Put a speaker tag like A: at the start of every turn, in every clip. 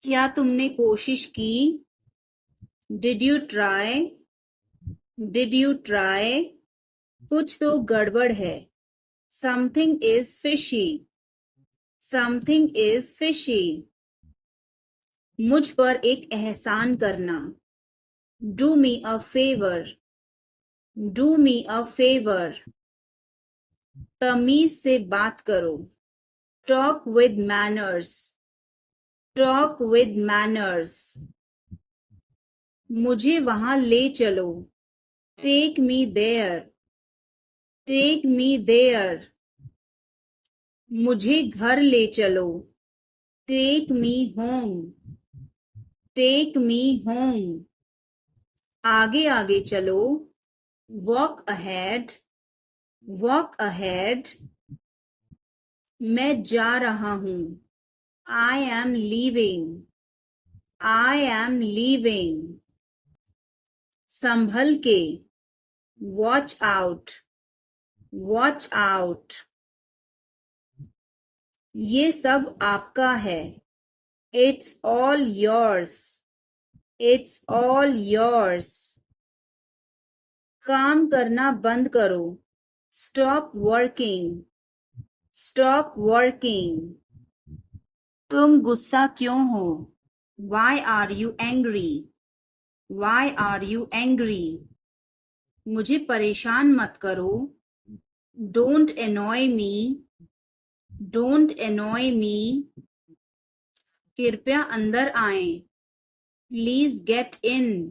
A: क्या तुमने कोशिश की? Did you try? Did you try? कुछ तो गड़बड़ है। Something is fishy. Something is fishy. मुझ पर एक एहसान करना। Do me a favour. Do me a favour. तमीज से बात करो। Talk with manners. Talk with manners. मुझे वहां ले चलो। Take me there. Take me there. मुझे घर ले चलो। Take me home. Take me home. आगे आगे चलो। Walk ahead. Walk ahead. मैं जा रहा हूँ। I am leaving. I am leaving. संभल के। Watch out. Watch out. ये सब आपका है। It's all yours. It's all yours. काम करना बंद करो। Stop working. Stop working. तुम गुस्सा क्यों हो? Why are you angry? Why are you angry? मुझे परेशान मत करो। Don't annoy me. Don't annoy me. कृपया अंदर आएं। Please get in.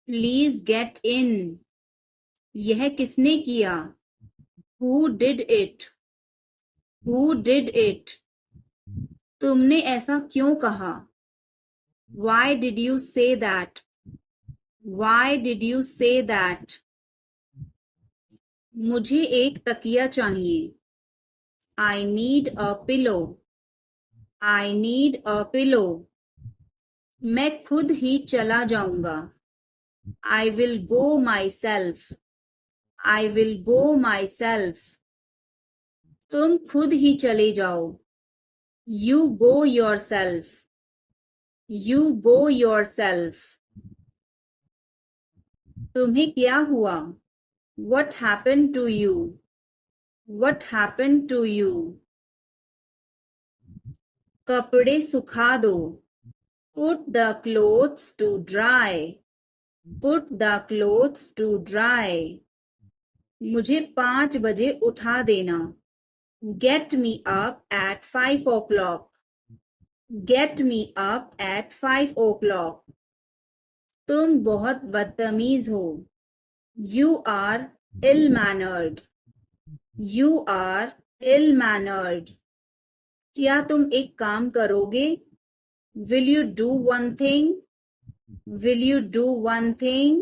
A: Please get in. यह किसने किया? Who did it? Who did it? तुमने ऐसा क्यों कहा? Why did you say that? Why did you say that? मुझे एक तकिया चाहिए। I need a pillow. I need a pillow. मैं खुद ही चला जाऊंगा। I will go my self. I will go my self. तुम खुद ही चले जाओ। You go your self. You go your self. तुम्हें क्या हुआ? What happened to you? What happened to you? कपड़े सुखा दो। Put the clothes to dry. Put the clothes to dry. मुझे 5 बजे उठा देना। Get me up at 5 o'clock. Get me up at 5 o'clock. तुम बहुत बदतमीज हो। You are ill-mannered. You are ill-mannered. क्या तुम एक काम करोगे? Will you do one thing? Will you do one thing?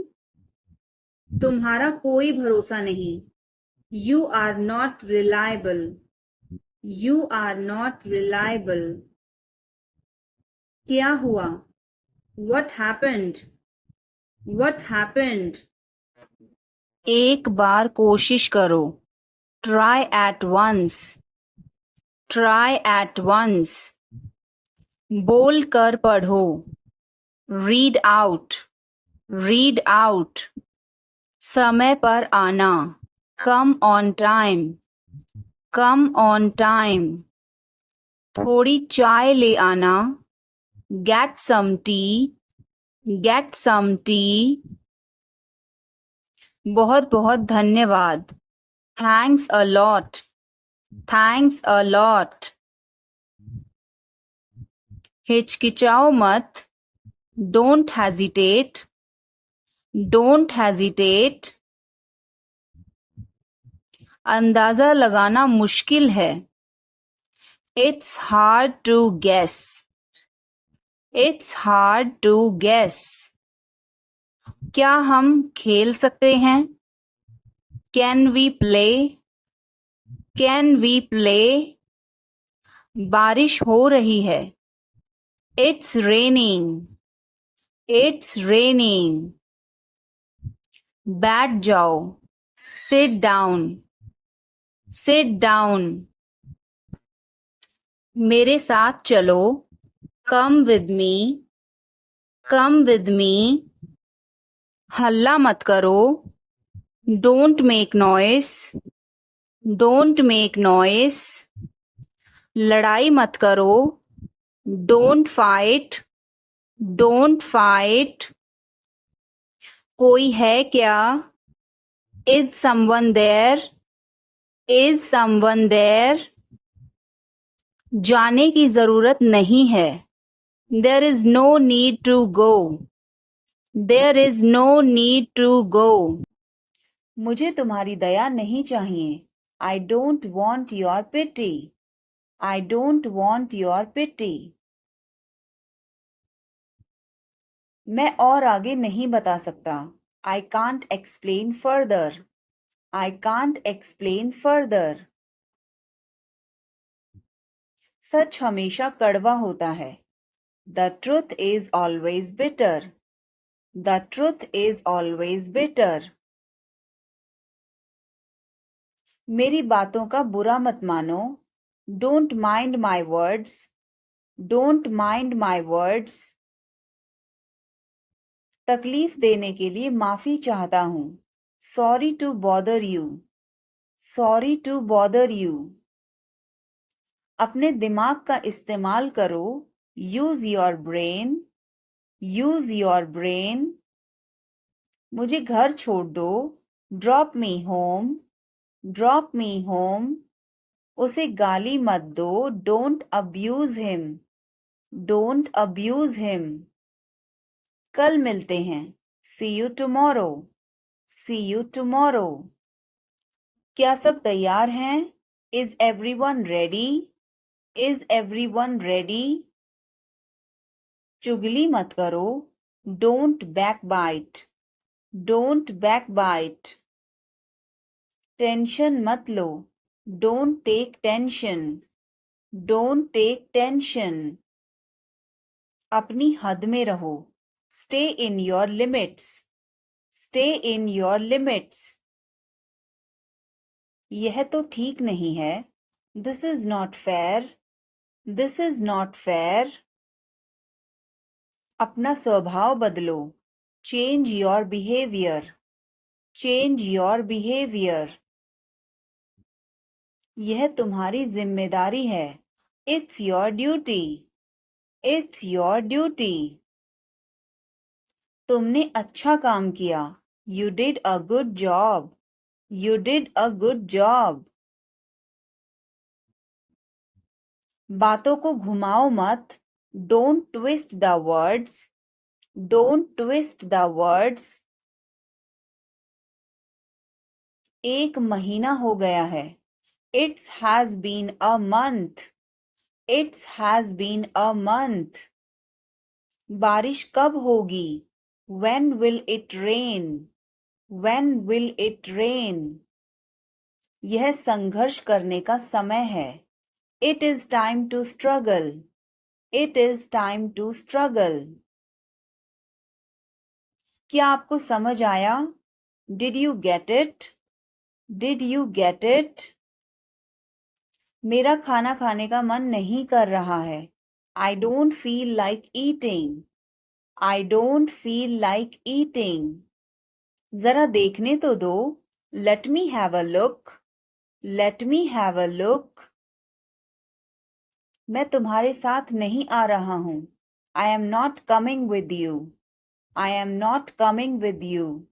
A: तुम्हारा कोई भरोसा नहीं। You are not reliable. You are not reliable. क्या हुआ? What happened? What happened? एक बार कोशिश करो। Try at once. Try at once. बोल कर पढ़ो। Read out. Read out. समय पर आना। Come on time. Come on time. थोड़ी चाय ले आना। Get some tea. Get some tea. बहुत बहुत धन्यवाद। Thanks a lot. Thanks a lot. हिचकिचाओ मत। Don't hesitate. Don't hesitate. अंदाजा लगाना मुश्किल है। It's hard to guess. It's hard to guess. क्या हम खेल सकते हैं? Can we play? Can we play? बारिश हो रही है। It's raining. It's raining. बैठ जाओ। Sit down. Sit down. मेरे साथ चलो। Come with me. Come with me. हल्ला मत करो. Don't make noise. Don't make noise. लड़ाई मत करो. Don't fight. Don't fight. कोई है क्या? Is someone there? Is someone there? जाने की जरूरत नहीं है. There is no need to go. There is no need to go. मुझे तुम्हारी दया नहीं चाहिए. I don't want your pity. I don't want your pity. मैं और आगे नहीं बता सकता. I can't explain further. I can't explain further. सच हमेशा कड़वा होता है. The truth is always bitter. The truth is always bitter. मेरी बातों का बुरा मत मानो. Don't mind my words. Don't mind my words. तकलीफ देने के लिए माफी चाहता हूँ. Sorry to bother you. Sorry to bother you. अपने दिमाग का इस्तेमाल करो. Use your brain. Use your brain. मुझे घर छोड़ दो. Drop me home. Drop me home. उसे गाली मत दो. Don't abuse him. Don't abuse him. कल मिलते हैं. See you tomorrow. See you tomorrow. क्या सब तैयार हैं? Is everyone ready? Is everyone ready? चुगली मत करो. Don't backbite. Don't backbite. Tension मत लो. Don't take tension. Don't take tension. अपनी हद में रहो. Stay in your limits. Stay in your limits. यह तो ठीक नहीं है. This is not fair. This is not fair. अपना स्वभाव बदलो. Change your behavior. Change your behavior. यह तुम्हारी जिम्मेदारी है. It's your duty. It's your duty. तुमने अच्छा काम किया. You did a good job. You did a good job. बातों को घुमाओ मत. Don't twist the words. Don't twist the words. एक महीना हो गया है. It has been a month. It has been a month. बारिश कब होगी? When will it rain? When will it rain? यह संघर्ष करने का समय है. It is time to struggle. It is time to struggle. क्या आपको समझ आया? Did you get it? Did you get it? मेरा खाना खाने का मन नहीं कर रहा है. I don't feel like eating. I don't feel like eating. जरा देखने तो दो. Let me have a look. Let me have a look. मैं तुम्हारे साथ नहीं आ रहा हूँ. I am not coming with you. I am not coming with you.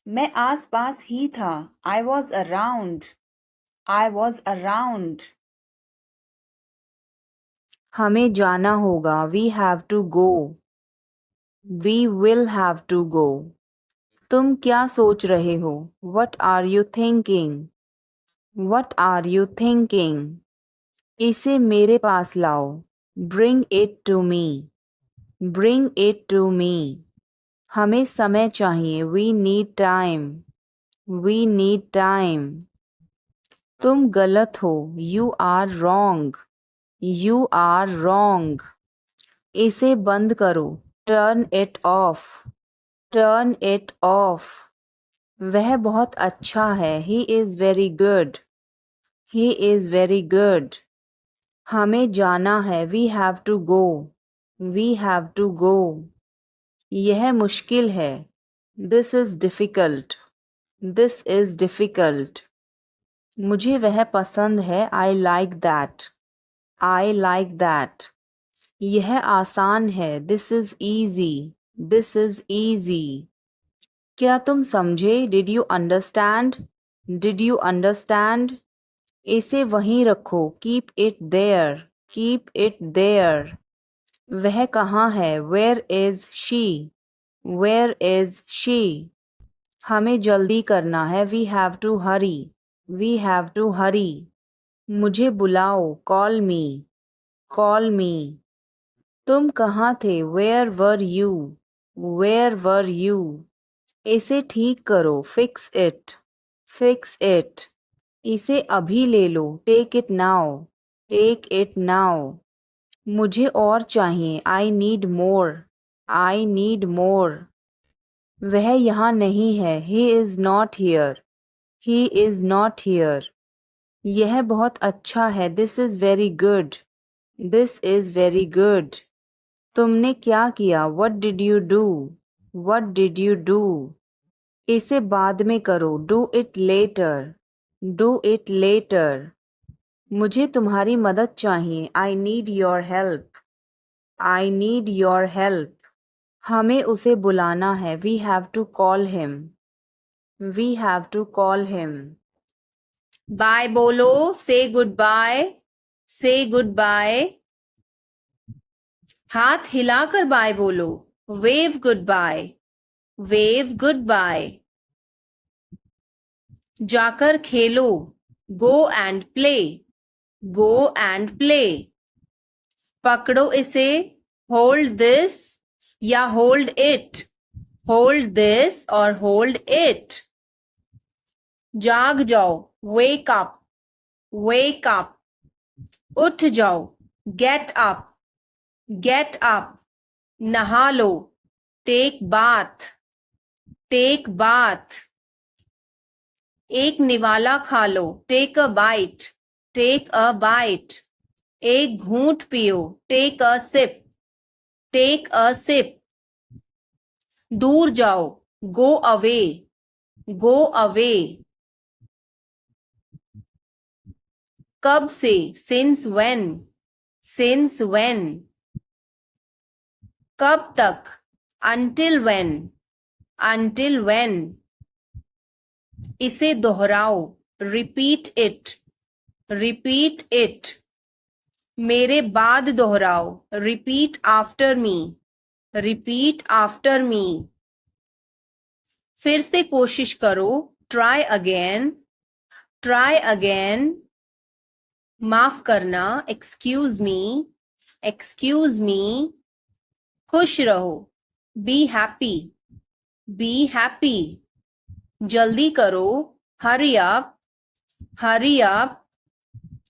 A: मैं आस-पास ही था. I was around. I was around. हमें जाना होगा. We have to go. We will have to go. तुम क्या सोच रहे हो? What are you thinking? What are you thinking? इसे मेरे पास लाओ. Bring it to me. Bring it to me. हमें समय चाहिए. We need time. We need time. तुम गलत हो. You are wrong. You are wrong. इसे बंद करो. Turn it off. Turn it off. वह बहुत अच्छा है. He is very good. He is very good.
B: हमें जाना है, we have to go, we have to go. यह मुश्किल है, this is difficult, this is difficult. मुझे वह पसंद है, I like that, I like that. यह आसान है, this is easy, this is easy. क्या तुम समझे, did you understand, did you understand. इसे वहीं रखो, keep it there, keep it there. वह कहाँ है, where is she, where is she. हमें जल्दी करना है, we have to hurry, we have to hurry. मुझे बुलाओ, कॉल मी, कॉल मी। तुम कहाँ थे, where were you, where were you. इसे ठीक करो, फिक्स इट, फिक्स इट। इसे अभी ले लो, take it now, take it now. मुझे और चाहिए, I need more, I need more. वह यहाँ नहीं है, he is not here, he is not here. यह बहुत अच्छा है, this is very good, this is very good. तुमने क्या किया, what did you do, what did you do. इसे बाद में करो, do it later, do it later. मुझे तुम्हारी मदद चाहिए, I need your help, I need your help. हमें उसे बुलाना है, we have to call him, we have to call him.
A: Bye बोलो, say goodbye, say goodbye. हाथ हिलाकर बाय बोलो, wave goodbye, wave goodbye. जाकर खेलो, go and play, go and play. पकड़ो इसे, होल्ड दिस या hold it, hold this और होल्ड इट। जाग जाओ, वेक अप, वेक अप। उठ जाओ, गेट अप, गेट अप। नहा लो, टेक बाथ, टेक बाथ। एक निवाला खा लो, take a bite, take a bite. एक घूंट पियो, take a sip, take a sip. दूर जाओ, गो अवे, गो अवे। कब से, सिंस व्हेन, सिंस व्हेन। कब तक, until when, until when। इसे दोहराओ, repeat it, repeat it। मेरे बाद दोहराओ, repeat after me, repeat after me। फिर से कोशिश करो, try again, try again। माफ करना, excuse me, excuse me। खुश रहो, be happy, be happy। जल्दी करो, hurry up, hurry up।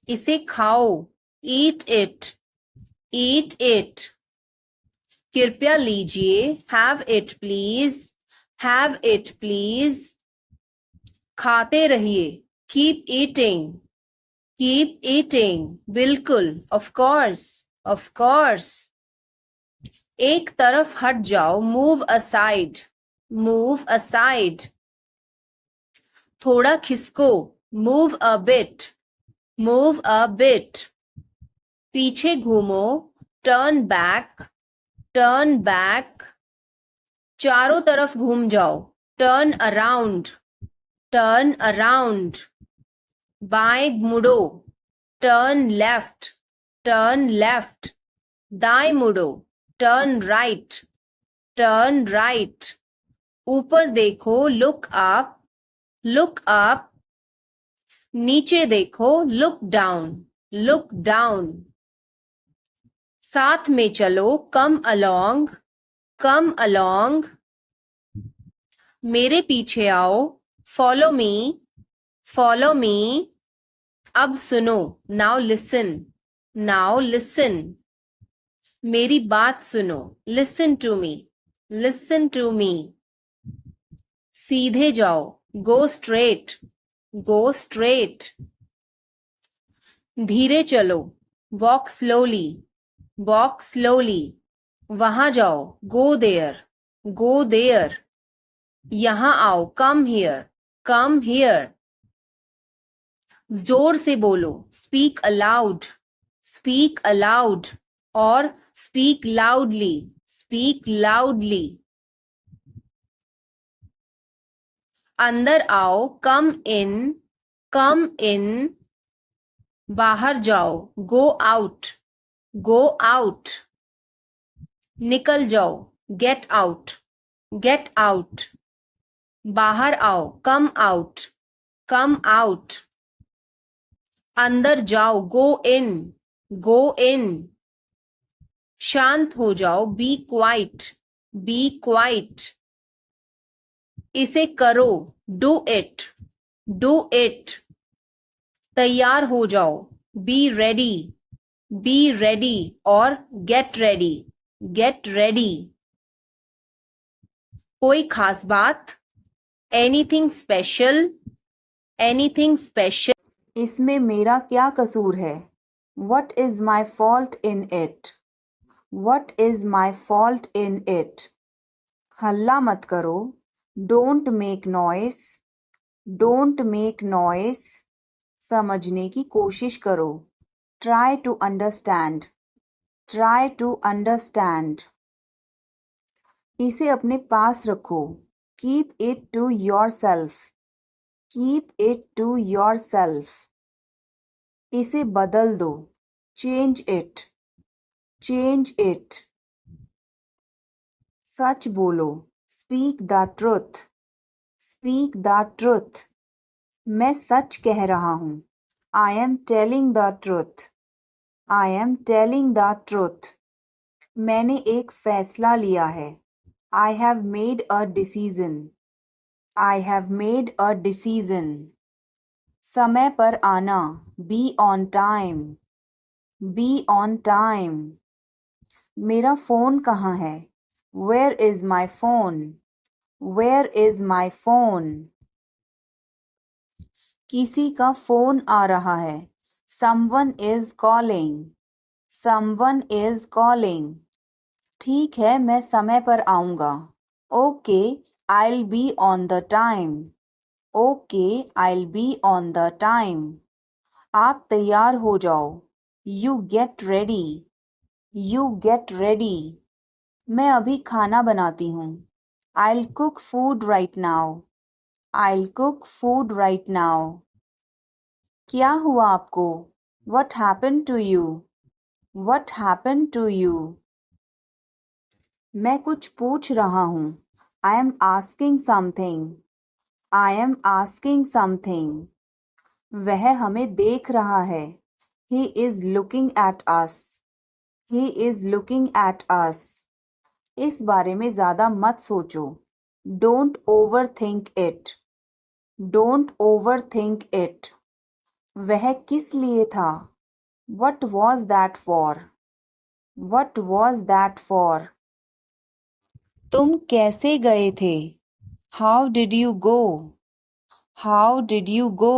A: इसे खाओ, eat it, eat it। कृपया लीजिए, have it please, have it please। खाते रहिए, keep eating, keep eating। बिल्कुल, of course, of course। एक तरफ हट जाओ, move aside, move aside। थोड़ा खिसको, move a bit, move a bit। पीछे घूमो, turn back, turn back। चारों तरफ घूम जाओ, turn around, turn around। बाएं मुड़ो, turn left, turn left। दाएं मुड़ो, turn right, turn right। ऊपर देखो, look up, look up। नीचे देखो, look down, look down। साथ में चलो, come along, come along। मेरे पीछे आओ, follow me, follow me। अब सुनो, now listen, now listen। मेरी बात सुनो, listen to me, listen to me। सीधे जाओ, go straight, go straight। धीरे चलो, वॉक स्लोली, वॉक स्लोली। वहां जाओ, गो देयर, गो देयर। यहां आओ, कम हियर, कम हियर। जोर से बोलो, स्पीक अलाउड, स्पीक अलाउड। और स्पीक लाउडली, स्पीक लाउडली। अंदर आओ, कम इन, कम इन। बाहर जाओ, गो आउट, गो आउट। निकल जाओ, गेट आउट, गेट आउट। बाहर आओ, कम आउट, कम आउट। अंदर जाओ, गो इन, गो इन। शांत हो जाओ, बी क्वाइट, बी क्वाइट। इसे करो, डू इट, डू इट। तैयार हो जाओ, बी रेडी, बी रेडी। और गेट रेडी, गेट रेडी। कोई खास बात, एनीथिंग स्पेशल, एनीथिंग स्पेशल।
B: इसमें मेरा क्या कसूर है? What is my fault in it? What is my fault in it? हल्ला मत करो, don't make noise, don't make noise। समझने की कोशिश करो, try to understand, try to understand। इसे अपने पास रखो, keep it to yourself, keep it to yourself। इसे बदल दो, change it, change it। सच बोलो, speak the truth, speak the truth। मैं सच कह रहा हूँ, I am telling the truth, I am telling the truth। मैंने एक फैसला लिया है, I have made a decision, I have made a decision। समय पर आना, be on time, be on time। मेरा फ़ोन कहाँ है? Where is my phone? Where is my phone? किसी का फ़ोन आ रहा है, someone is calling, someone is calling। ठीक है, मैं समय पर आऊँगा, okay, I'll be on the time, okay, I'll be on the time। आप तैयार हो जाओ, you get ready, you get ready। मैं अभी खाना बनाती हूँ, I'll cook food right now, I'll cook food right now। क्या हुआ आपको? What happened to you? What happened to you? मैं कुछ पूछ रहा हूँ, I am asking something, I am asking something। वह हमें देख रहा है, He is looking at us, He is looking at us। इस बारे में ज़्यादा मत सोचो, Don't overthink it, Don't overthink it। वह किस लिए था? What was that for? What was that for? तुम कैसे गए थे? How did you go? How did you go?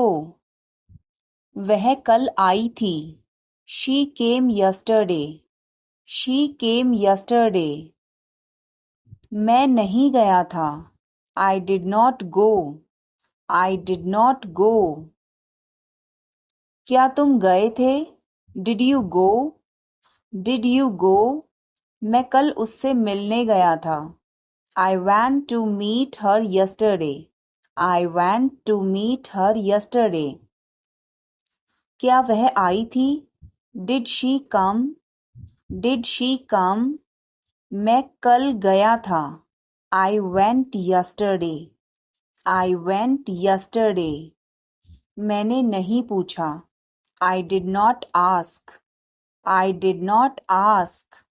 B: वह कल आई थी, She came yesterday, She came yesterday। मैं नहीं गया था, I did not go, I did not go। क्या तुम गए थे? Did you go? Did you go? मैं कल उससे मिलने गया था, I went to meet her yesterday, I went to meet her yesterday। क्या वह आई थी? Did she come? Did she come? मैं कल गया था, I went yesterday, I went yesterday। मैंने नहीं पूछा, I did not ask, I did not ask।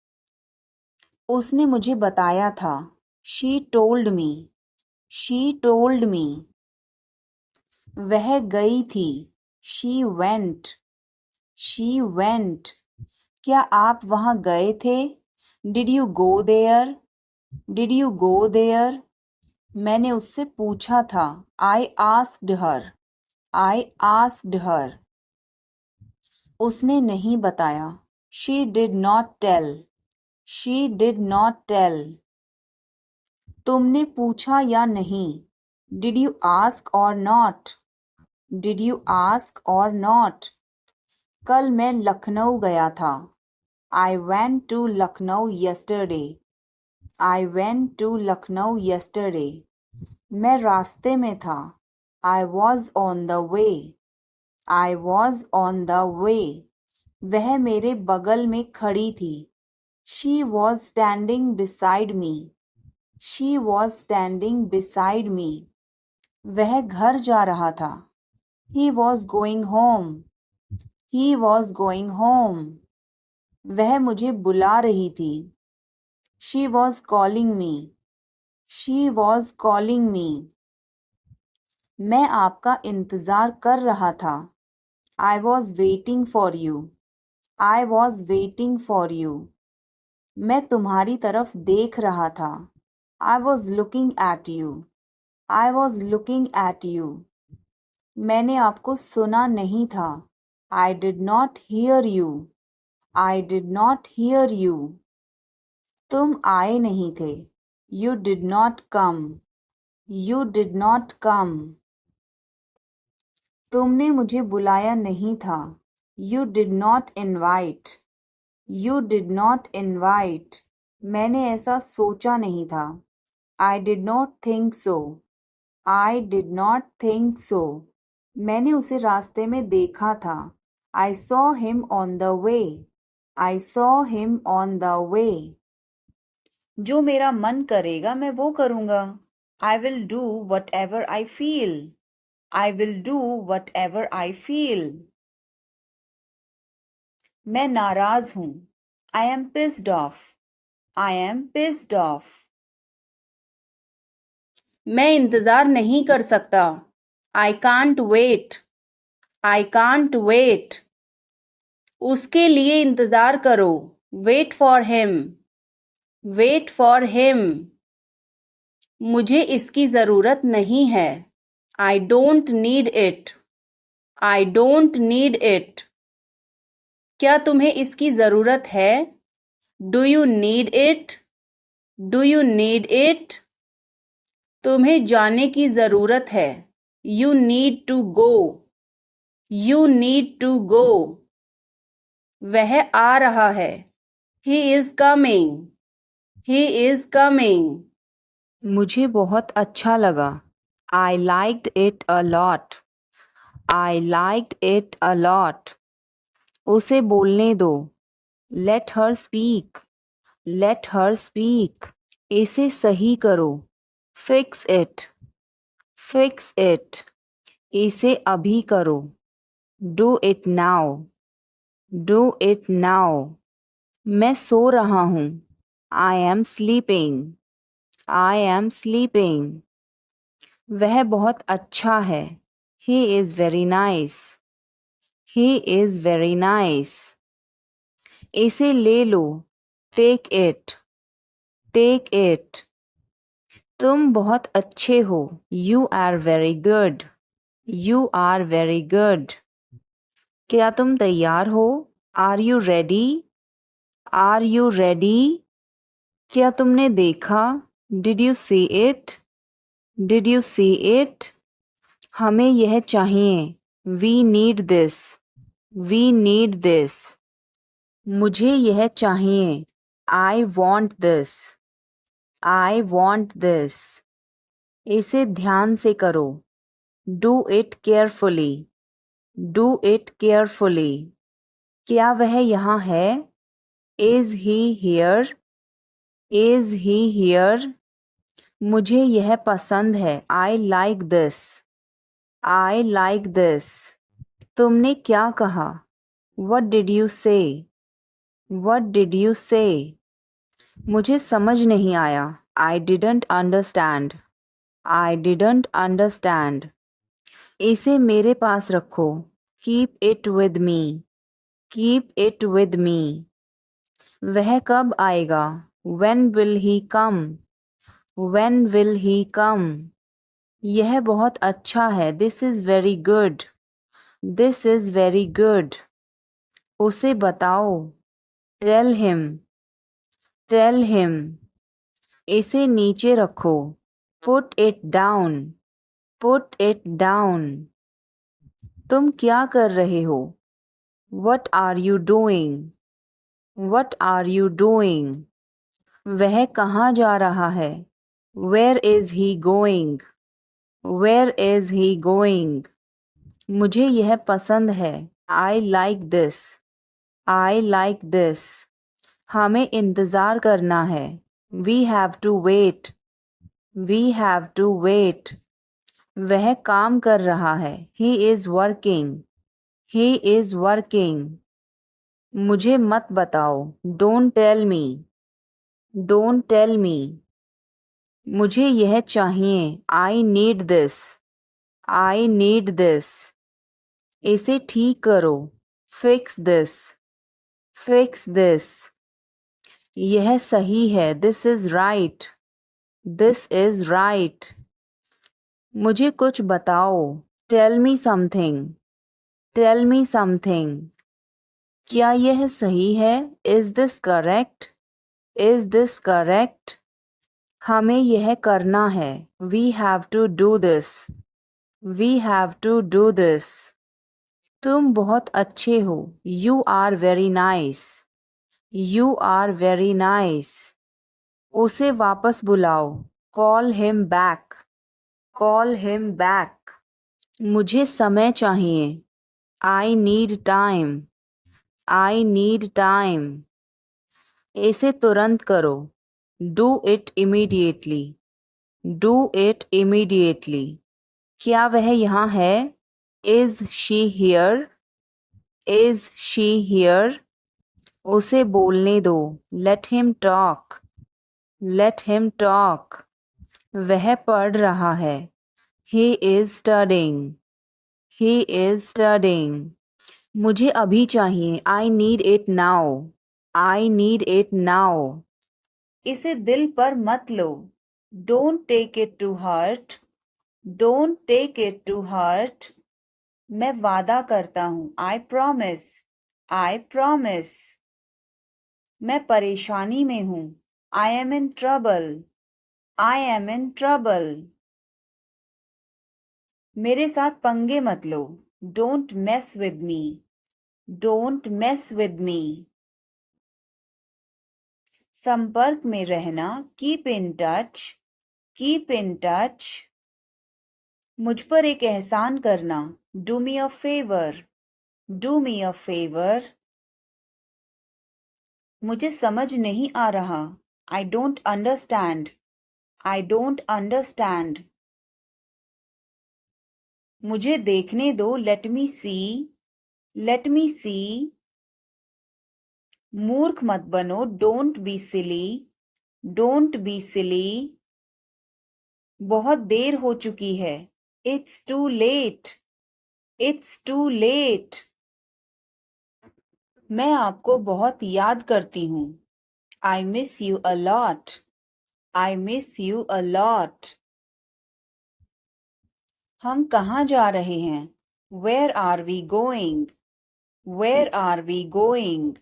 B: उसने मुझे बताया था, She told me, She told me। वह गई थी, She went, She went। क्या आप वहाँ गए थे? Did you go there? Did you go there? मैंने उससे पूछा था, I asked her, I asked her। उसने नहीं बताया. She did not tell. She did not tell. तुमने पूछा या नहीं? Did you ask or not? Did you ask or not? कल मैं लखनऊ गया था. I went to Lucknow yesterday. I went to Lucknow yesterday. मैं रास्ते में था. I was on the way. I was on the way. वह मेरे बगल में खड़ी थी. She was standing beside me. She was standing beside me. वह घर जा रहा था. He was going home. He was going home. वह मुझे बुला रही थी. She was calling me. She was calling me. मैं आपका इंतज़ार कर रहा था. I was waiting for you. I was waiting for you. मैं तुम्हारी तरफ देख रहा था. I was looking at you. I was looking at you. मैंने आपको सुना नहीं था. I did not hear you. I did not hear you. तुम आए नहीं थे. You did not come. You did not come. तुमने मुझे बुलाया नहीं था. You did not invite. You did not invite. मैंने ऐसा सोचा नहीं था. I did not think so. I did not think so. मैंने उसे रास्ते में देखा था. I saw him on the way. I saw him on the way. जो मेरा मन करेगा मैं वो करूँगा. I will do whatever I feel. I will do whatever I feel. मैं नाराज हूँ. I am pissed off. I am pissed off. मैं इंतज़ार नहीं कर सकता. I can't wait. I can't wait. उसके लिए इंतज़ार करो. Wait for him. Wait for him. मुझे इसकी ज़रूरत नहीं है. I don't need it. I don't need it. क्या तुम्हें इसकी ज़रूरत है? Do you need it? Do you need it? तुम्हें जाने की ज़रूरत है. You need to go. You need to go. वह आ रहा है. He is coming. He is coming. मुझे बहुत अच्छा लगा. I liked it a lot. I liked it a lot. उसे बोलने दो. Let her speak. Let her speak. इसे सही करो. Fix it. Fix it. इसे अभी करो. Do it now. Do it now. मैं सो रहा हूँ. I am sleeping. I am sleeping. वह बहुत अच्छा है. He is very nice. He is very nice. इसे ले लो. Take it. Take it. तुम बहुत अच्छे हो. You are very good. You are very good. क्या तुम तैयार हो? Are you ready? Are you ready? क्या तुमने देखा? Did you see it? Did you see it? हमें यह चाहिए. We need this. We need this. मुझे यह चाहिए. I want this. I want this. इसे ध्यान से करो. Do it carefully. Do it carefully. क्या वह यहाँ है? Is he here? Is he here? मुझे यह पसंद है. I like this. I like this. तुमने क्या कहा? What did you say? What did you say? मुझे समझ नहीं आया. I didn't understand. I didn't understand. इसे मेरे पास रखो. Keep it with me. Keep it with me. वह कब आएगा? When will he come? When will he come? यह बहुत अच्छा है. This is very good. This is very good. उसे बताओ। Tell him. Tell him. इसे नीचे रखो। Put it down. Put it down. तुम क्या कर रहे हो? What are you doing? What are you doing? वह कहाँ जा रहा है? Where is he going? Where is he going? मुझे यह पसंद है। I like this. I like this. हमें इंतज़ार करना है। We have to wait. We have to wait. वह काम कर रहा है। He is working. He is working. मुझे मत बताओ। Don't tell me. Don't tell me. मुझे यह चाहिए। I need this. I need this. इसे ठीक करो। Fix this. Fix this. यह सही है। This is right. This is right. मुझे कुछ बताओ। Tell me something. Tell me something. क्या यह सही है? Is this correct? Is this correct? हमें यह करना है। We have to do this. We have to do this. तुम बहुत अच्छे हो। You are very nice. You are very nice. उसे वापस बुलाओ। Call him back. Call him back. मुझे समय चाहिए। I need time. I need time. इसे तुरंत करो। Do it immediately. Do it immediately. क्या वह यहाँ है? Is she here? Is she here? उसे बोलने दो। Let him talk. Let him talk. वह पढ़ रहा है। He is studying. He is studying. मुझे अभी चाहिए। I need it now. I need it now. इसे दिल पर मत लो। Don't take it to heart. Don't take it to heart. मैं वादा करता हूँ। I promise. I promise. मैं परेशानी में हूँ। I am in trouble. I am in trouble. मेरे साथ पंगे मत लो। Don't mess with me. Don't mess with me. संपर्क में रहना। Keep in touch. Keep in touch. मुझ पर एक एहसान करना। Do me a favor. Do me a favor. मुझे समझ नहीं आ रहा। I don't understand. I don't understand. मुझे देखने दो। Let me see. Let me see. मूर्ख मत बनो। Don't be silly. Don't be silly. बहुत देर हो चुकी है। It's too late. It's too late. मैं आपको बहुत याद करती हूँ। I miss you a lot. I miss you a lot. हम कहाँ जा रहे हैं? Where are we going? Where are we going?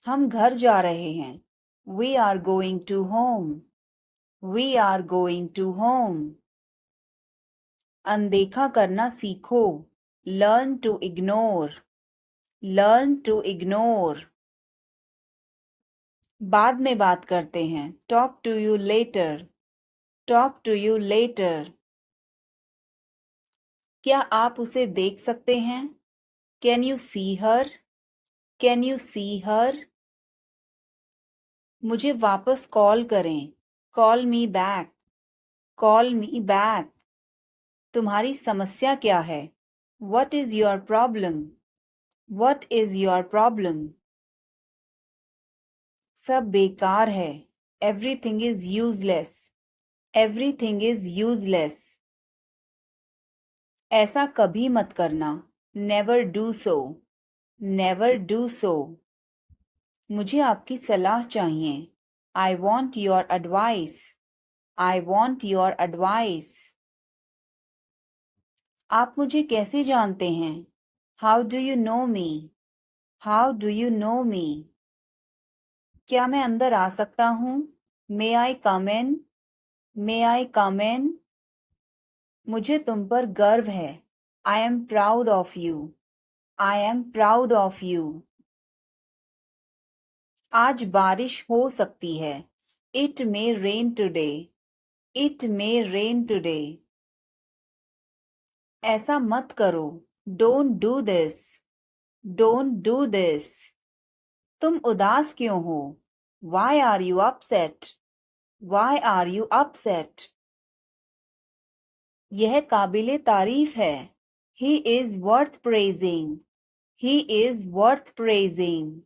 B: हम घर जा रहे हैं। We are going to home. We are going to home. अनदेखा करना सीखो। Learn to ignore. Learn to ignore. बाद में बात करते हैं। Talk to you later. Talk to you later. क्या आप उसे देख सकते हैं? Can you see her? Can you see her? मुझे वापस कॉल करें। Call me back. Call me back. तुम्हारी समस्या क्या है? What is your problem? What is your problem? सब बेकार है। Everything is useless. Everything is useless. ऐसा कभी मत करना। Never do so. Never do so. मुझे आपकी सलाह चाहिए। I want your advice. I want your advice. आप मुझे कैसे जानते हैं? How do you know me? How do you know me? क्या मैं अंदर आ सकता हूँ? मे आई कम इन? मे आई कम इन? मुझे तुम पर गर्व है। I am proud of you. I am proud of you. आज बारिश हो सकती है। It may rain today. It may rain today. ऐसा मत करो। Don't do this. Don't do this. तुम उदास क्यों हो? Why are you upset? Why are you upset? यह काबिले तारीफ है। He is worth praising. He is worth praising.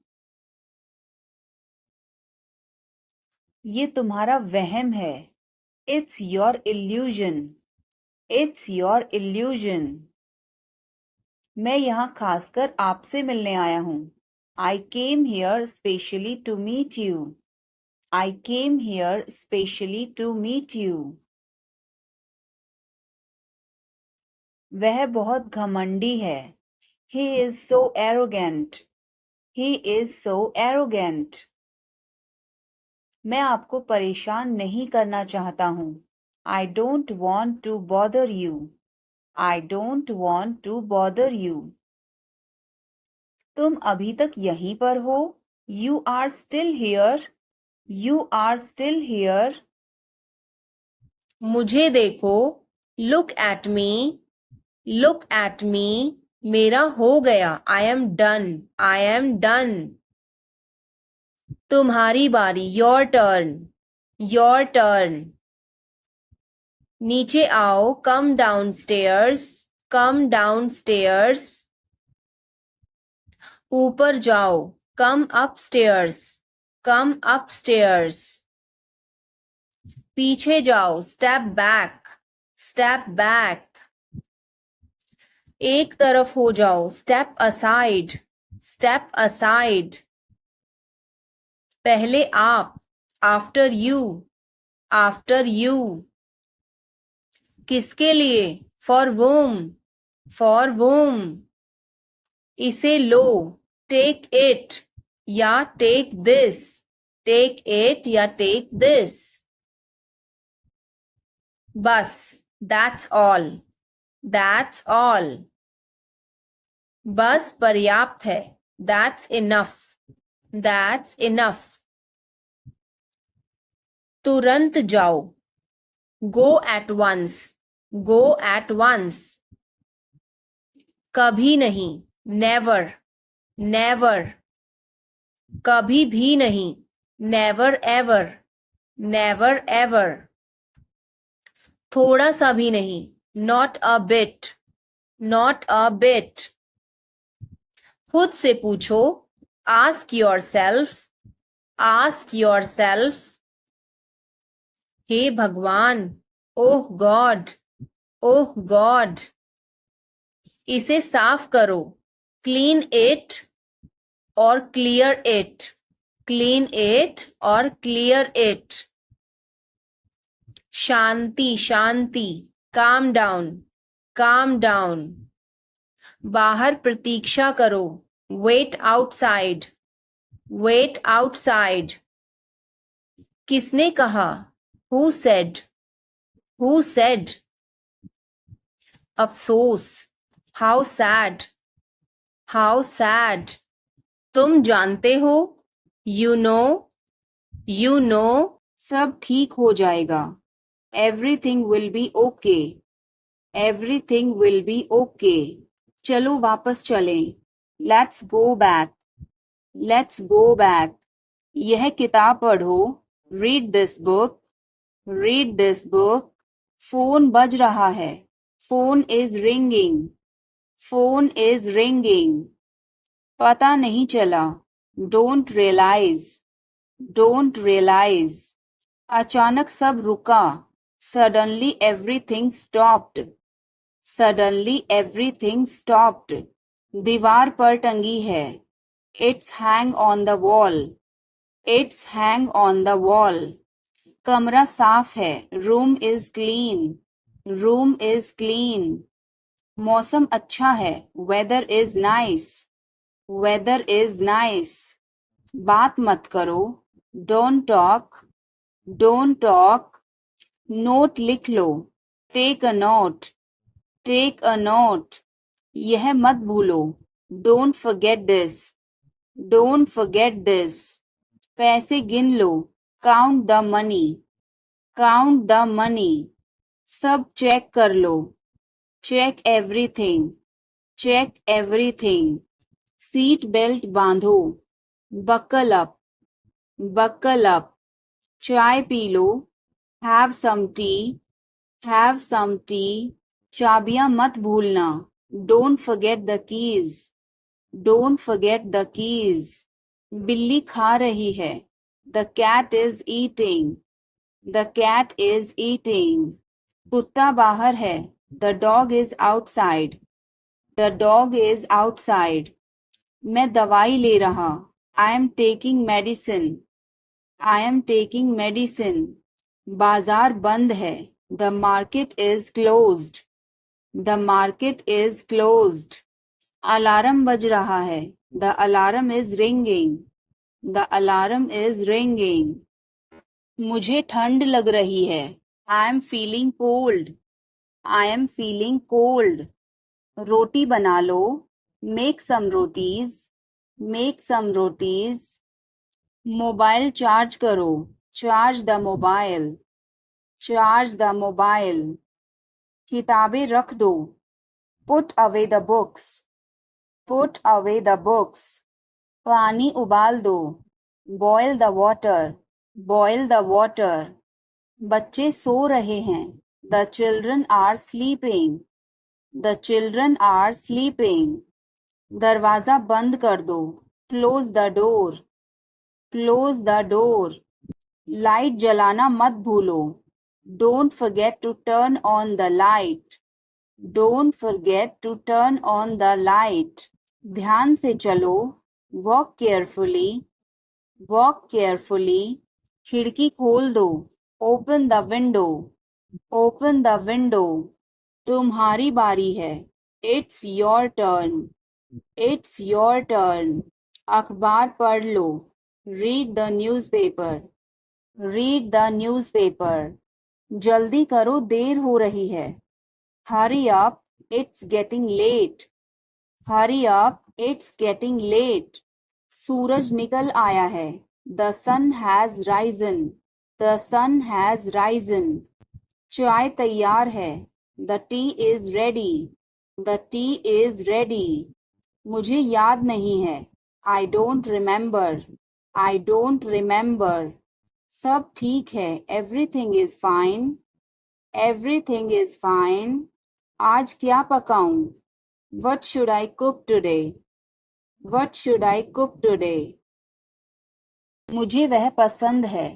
B: ये तुम्हारा वहम है। It's your illusion. It's your illusion. मैं यहाँ खासकर आपसे मिलने आया हूँ। I came here specially to meet you. I came here specially to meet you. वह बहुत घमंडी है। He is so arrogant. He is so arrogant. मैं आपको परेशान नहीं करना चाहता हूँ। I don't want to bother you. I don't want to bother you. तुम अभी तक यहीं पर हो? You are still here. You are still here. मुझे देखो। Look at me. Look at me. मेरा हो गया। I am done. I am done. तुम्हारी बारी। Your turn. Your turn. नीचे आओ। Come downstairs. Come downstairs. ऊपर जाओ। Come upstairs. Come upstairs. पीछे जाओ। Step back. Step back. एक तरफ हो जाओ। Step aside. Step aside. पहले आप। After you. After you. किसके लिए? For whom. For whom. इसे लो। Take it. या take this. Take it या take this. बस। That's all. That's all. बस पर्याप्त है। That's enough. That's enough. तुरंत जाओ। Go at once. Go at once. कभी नहीं। Never. Never. कभी भी नहीं। Never ever. Never ever. थोड़ा सा भी नहीं। Not a bit. Not a bit. खुद से पूछो। Ask yourself. Ask yourself. हे भगवान। ओह गॉड। ओह गॉड। इसे साफ करो। Clean it और clear it. Clean it और clear it. Shanti Shanti. Calm down. Calm down. बाहर प्रतीक्षा करो। Wait outside. Wait outside. किसने कहा? Who said? Who said? अफसोस। How sad. How sad. तुम जानते हो। You know. You know. सब ठीक हो जाएगा। Everything will be okay. Everything will be okay. चलो वापस चलें। Let's go back. Let's go back. यह किताब पढ़ो। Read this book. Read this book. Phone बज रहा है। Phone is ringing. Phone is ringing. पता नहीं चला। Don't realize. Don't realize. अचानक सब रुका। Suddenly everything stopped. Suddenly everything stopped. दीवार पर टंगी है। It's hang on the wall. It's hang on the wall. कमरा साफ है। Room is clean. Room is clean. मौसम अच्छा है। Weather is nice. Weather is nice. बात मत करो. Don't talk. Don't talk. Note लिख लो. Take a note. Take a note. यह मत भूलो. Don't forget this. Don't forget this. पैसे गिन लो. Count the money. Count the money. सब चेक कर लो. Check everything. Check everything. Seat belt बांधो. Buckle up. Buckle up. चाय पी लो. Have some tea. Have some tea. चाबियां मत भूलना. Don't forget the keys. Don't forget the keys. बिल्ली खा रही है. The cat is eating. The cat is eating. कुत्ता बाहर है. The dog is outside. The dog is outside. मैं दवाई ले रहा. I am taking medicine. I am taking medicine. बाजार बंद है. The market is closed. The market is closed. Alarm बज रहा है. The alarm is ringing. The alarm is ringing. मुझे ठंड लग रही है. I am feeling cold. I am feeling cold. रोटी बना लो. Make some rotis. Make some rotis. Mobile charge करो. Charge the mobile. Charge the mobile. किताबें रख दो. Put away the books. Put away the books. पानी उबाल दो. Boil the water. Boil the water. बच्चे सो रहे हैं. The children are sleeping. The children are sleeping. दरवाजा बंद कर दो. Close the door. Close the door. Light जलाना मत भूलो. Don't forget to turn on the light. Don't forget to turn on the light. ध्यान से चलो. Walk carefully. Walk carefully. खिड़की खोल दो. Open the window. Open the window. तुम्हारी बारी है. It's your turn. It's your turn. अखबार पढ़ लो. Read the newspaper. Read the newspaper. जल्दी करो, देर हो रही है. Hurry up, it's getting late. Hurry up, it's getting late. सूरज निकल आया है. The sun has risen. The sun has risen. चाय तैयार है. The tea is ready. The tea is ready. मुझे याद नहीं है. I don't remember. I don't remember. सब ठीक है. Everything is fine. Everything is fine. आज क्या पकाऊं? What should I cook today? What should I cook today? मुझे वह पसंद है.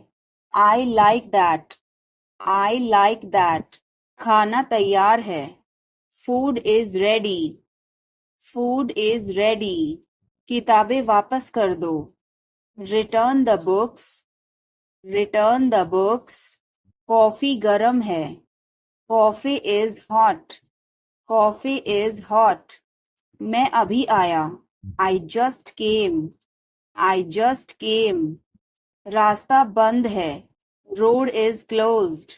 B: I like that. I like that. खाना तैयार है. Food is ready. Food is ready. किताबें वापस कर दो. Return the books. Return the books. Coffee गरम है. Coffee is hot. Coffee is hot. मैं अभी आया. I just came. I just came. रास्ता बंद है. Road is closed.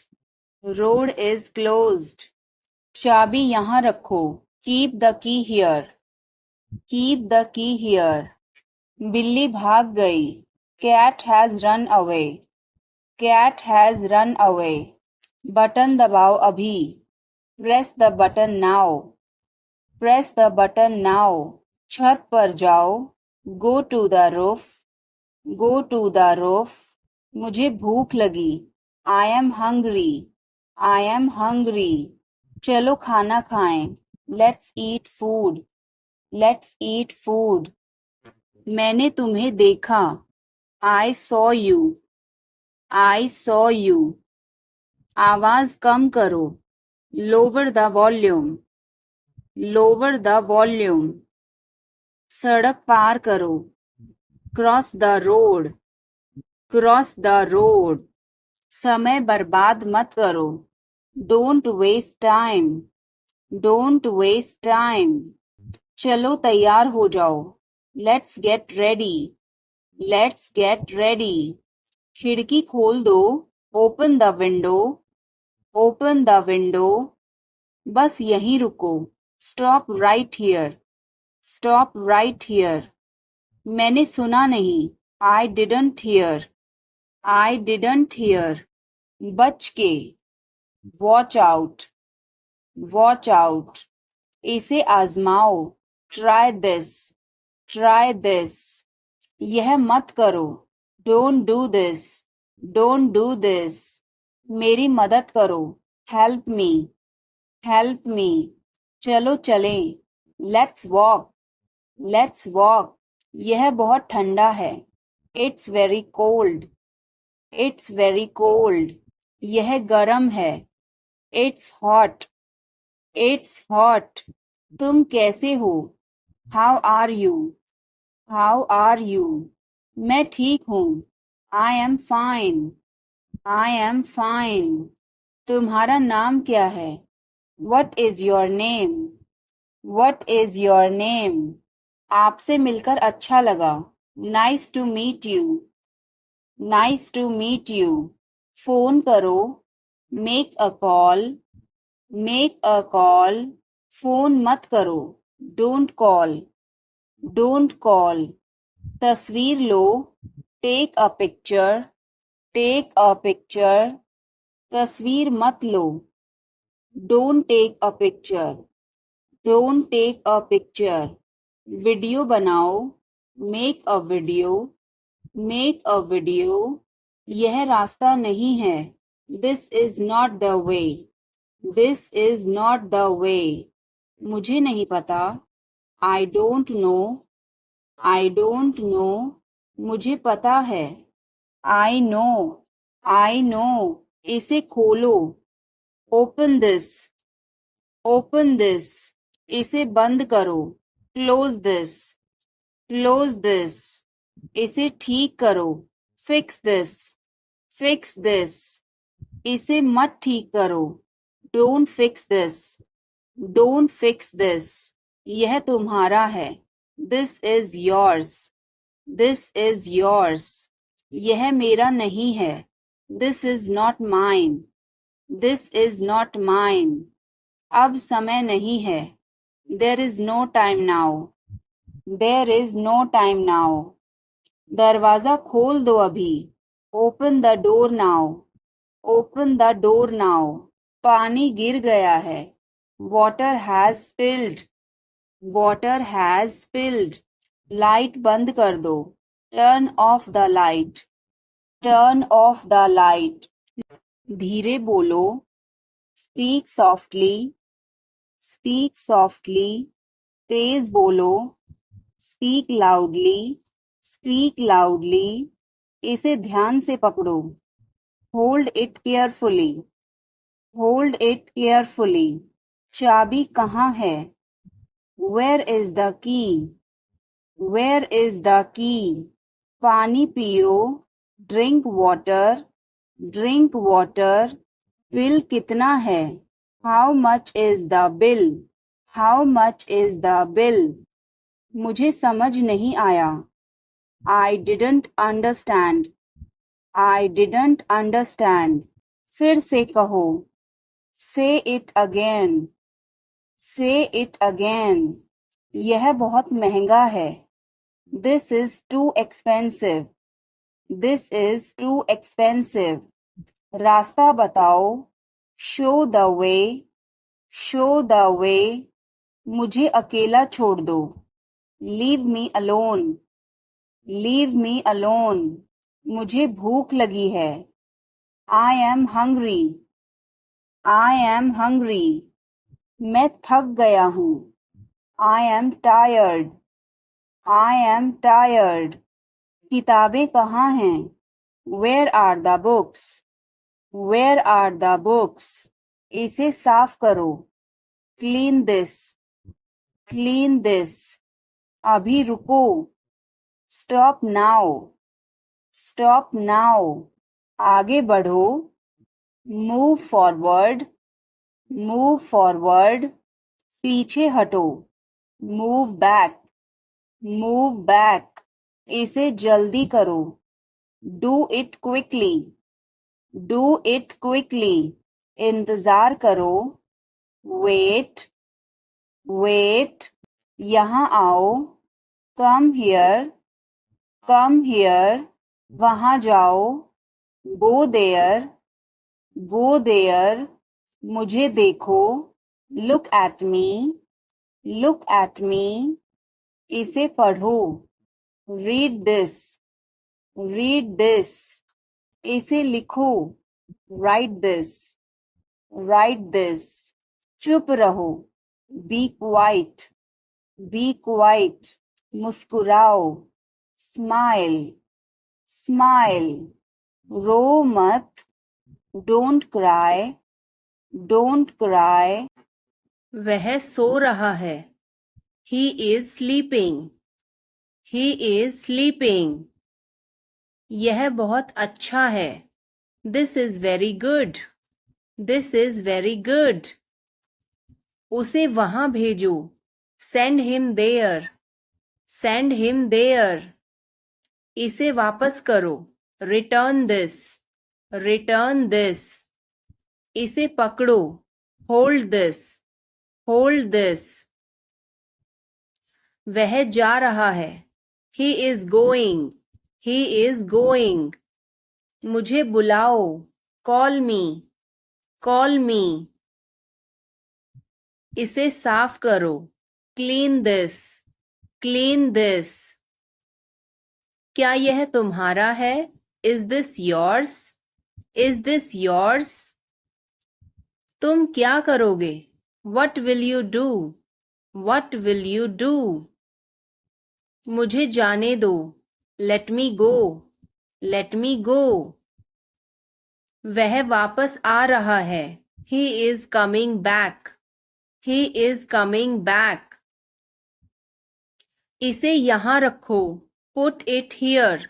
B: Road is closed. चाबी यहाँ रखो. Keep the key here. Keep the key here. बिल्ली भाग गई. Cat has run away. Cat has run away. Button दबाओ अभी. Press the button now. Press the button now. छत पर जाओ. Go to the roof. Go to the roof. मुझे भूख लगी. I am hungry. I am hungry. चलो खाना खाएं. Let's eat food. Let's eat food. मैंने तुम्हें देखा. I saw you. I saw you. आवाज कम करो. Lower the volume. Lower the volume. सड़क पार करो. Cross the road. Cross the road. समय बर्बाद मत करो. Don't waste time. Don't waste time. चलो तैयार हो जाओ.
A: Let's get ready, let's get ready. खिड़की खोल दो, open the window, open the window. बस यहीं रुको, stop right here, stop right here. मैंने सुना नहीं, I didn't here, I didn't here. बच के, वॉच आउट, वॉच आउट। इसे आजमाओ, ट्राई दिस, ट्राई दिस। यह मत करो, don't do this, don't do this. मेरी मदद करो, हेल्प मी, हेल्प मी। चलो चलें, लेट्स वॉक, लेट्स वॉक। यह बहुत ठंडा है, it's very cold, it's very cold. यह गर्म है, इट्स हॉट, इट्स हॉट। तुम कैसे हो, how are you, how are you. मैं ठीक हूँ, I am fine, I am fine. तुम्हारा नाम क्या है, what is your name, what is your name. आपसे मिलकर अच्छा लगा, nice to meet you, nice to meet you. Phone करो, make a call, make a call. Phone मत करो, डोंट कॉल, डोंट कॉल। तस्वीर लो, take a picture, take a picture. तस्वीर मत लो, don't take a picture, don't take a picture. Video बनाओ, make a video, make a video. यह रास्ता नहीं है, this is not the way, this is not the way. मुझे नहीं पता, I don't know, I don't know. मुझे पता है, आई नो, आई नो। इसे खोलो, ओपन दिस, ओपन दिस। इसे बंद करो, क्लोज दिस, क्लोज दिस। इसे ठीक करो, फिक्स दिस, फिक्स दिस। इसे मत ठीक करो, don't fix this, don't fix this. यह तुम्हारा है, this is yours, this is yours. यह मेरा नहीं है, this is not mine, this is not mine. अब समय नहीं है, there is no time now, there is no time now. दरवाजा खोल दो अभी, open the door now, open the door now. पानी गिर गया है, water has spilled, water has spilled. Light बंद कर दो, turn off the light, turn off the light. धीरे बोलो, स्पीक सॉफ्टली, स्पीक सॉफ्टली। तेज बोलो, स्पीक लाउडली, स्पीक लाउडली। इसे ध्यान से पकड़ो, hold it carefully, hold it carefully. चाबी कहाँ है, where is the key, where is the key. पानी पियो, drink water, drink water. Bill कितना है, how much is the bill, how much is the bill. मुझे समझ नहीं आया, I didn't understand, I didn't understand. फिर से कहो, say it again, say it again. यह बहुत महंगा है, this is too expensive, this is too expensive. रास्ता बताओ, show the way, show the way. मुझे अकेला छोड़ दो, leave me alone, leave me alone. मुझे भूख लगी है, I am hungry, I am hungry. मैं थक गया हूँ, I am tired, I am tired. किताबें कहाँ हैं, where are the books, where are the books. इसे साफ करो, क्लीन दिस, क्लीन दिस। अभी रुको, स्टॉप नाउ, स्टॉप नाउ। आगे बढ़ो, मूव फॉरवर्ड, मूव फॉरवर्ड। पीछे हटो, मूव बैक, मूव बैक, इसे जल्दी करो। Do it quickly, do it quickly, इंतजार करो। वेट, वेट, यहाँ आओ। कम हियर, कम हियर, वहाँ जाओ। गो देयर, गो देयर, मुझे देखो। Look at me, look at me, इसे पढ़ो। रीड दिस, रीड दिस, इसे लिखो। राइट दिस, राइट दिस, चुप रहो। बी क्वाइट, बी क्वाइट, मुस्कुराओ। स्माइल, स्माइल, रो मत। डोंट क्राई, डोंट क्राई, वह सो रहा है। He is sleeping, he is sleeping, यह बहुत अच्छा है। This is very good, this is very good, उसे वहां भेजो। Send him there, send him there, इसे वापस करो। रिटर्न दिस, रिटर्न दिस, इसे पकड़ो। होल्ड दिस, होल्ड दिस, वह जा रहा है। He is going, he is going, मुझे बुलाओ। कॉल मी, कॉल मी, इसे साफ करो। क्लीन दिस, क्लीन दिस, क्या यह तुम्हारा है? Is this yours, is this yours, तुम क्या करोगे? What will you do, what will you do, मुझे जाने दो। लेट मी गो, लेट मी गो, वह वापस आ रहा है। He is coming back, he is coming back, इसे यहाँ रखो। Put it here,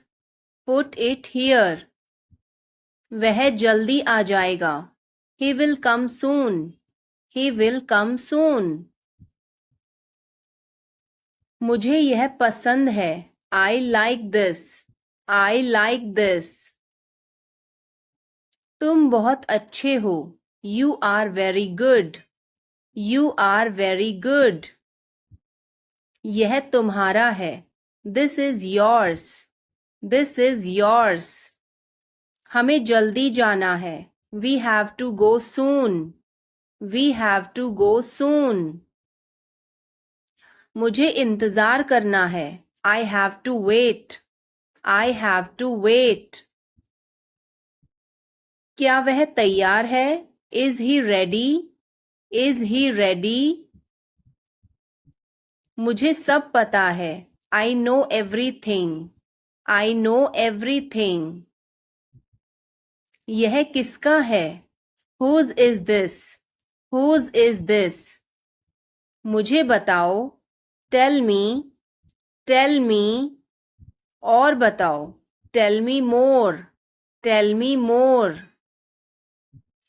A: put it here, वह जल्दी आ जाएगा। He will come soon, he will come सून, मुझे यह पसंद है। I like this, I like this, तुम बहुत अच्छे हो। You are very good, you are very good, यह तुम्हारा है। This is yours, this is yours, हमें जल्दी जाना है। We have to go soon, we have to go soon, मुझे इंतजार करना है। I have to wait, I have to wait, क्या वह तैयार है? Is he ready, is he ready, मुझे सब पता है। I know everything, I know everything, यह किसका है? Whose is this, whose is this, मुझे बताओ। टेल मी, टेल मी, और बताओ। टेल मी मोर, टेल मी मोर,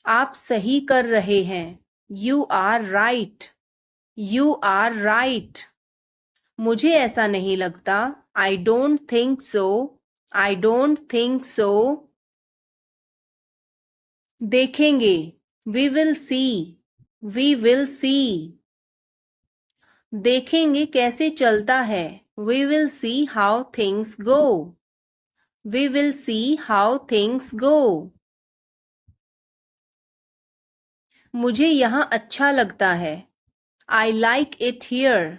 A: आप सही कर रहे हैं। You are right, you are right, मुझे ऐसा नहीं लगता। I don't think so, I don't think so, देखेंगे। We will see, we will see, देखेंगे कैसे चलता है। We will see how things go, we will see how things go, मुझे यहाँ अच्छा लगता है। I like it here,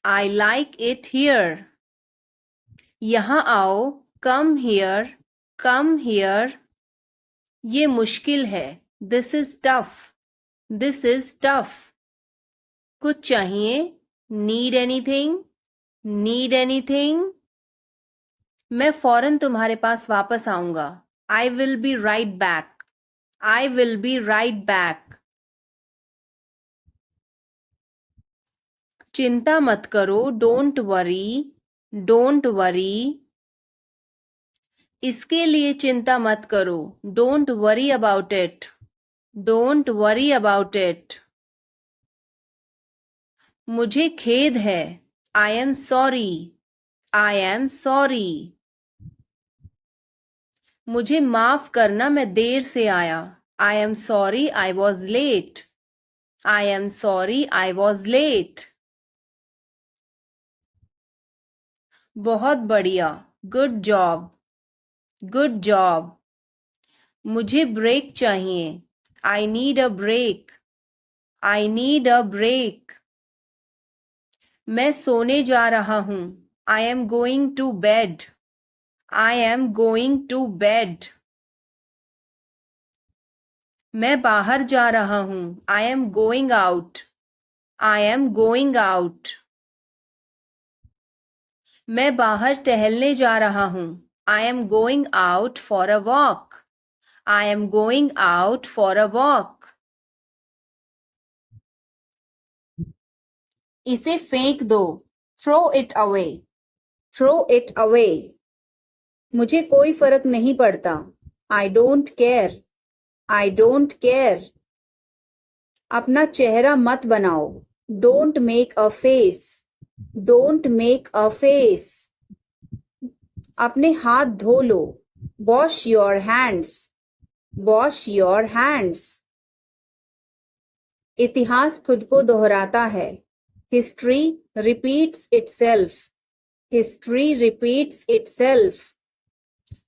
A: I like it here, यहाँ आओ। कम हियर, कम हियर, ये मुश्किल है। This is tough, this is tough, कुछ चाहिए? नीड एनीथिंग, नीड एनीथिंग, मैं फौरन तुम्हारे पास वापस आऊंगा। I will be right back, I will be right back, चिंता मत करो। डोंट वरी, डोंट वरी, इसके लिए चिंता मत करो। Don't worry about it, don't worry about it, मुझे खेद है। I am sorry,
B: I am sorry. मुझे माफ करना मैं देर से आया. I am sorry I was late. I am sorry I was late. बहुत बढ़िया. Good job. Good job. मुझे ब्रेक चाहिए. I need a break. I need a break. मैं सोने जा रहा हूँ. I am going to bed. I am going to bed. मैं बाहर जा रहा हूँ. I am going out. I am going out. मैं बाहर टहलने जा रहा हूँ. I am going out for a walk. I am going out for a walk. इसे फेंक दो. Throw it away. Throw it away. मुझे कोई फर्क नहीं पड़ता. I don't care. I don't care. अपना चेहरा मत बनाओ. Don't make a face. Don't make a face. अपने हाथ धो लो. Wash your hands. Wash your hands. इतिहास खुद को दोहराता है. History repeats itself. History repeats itself.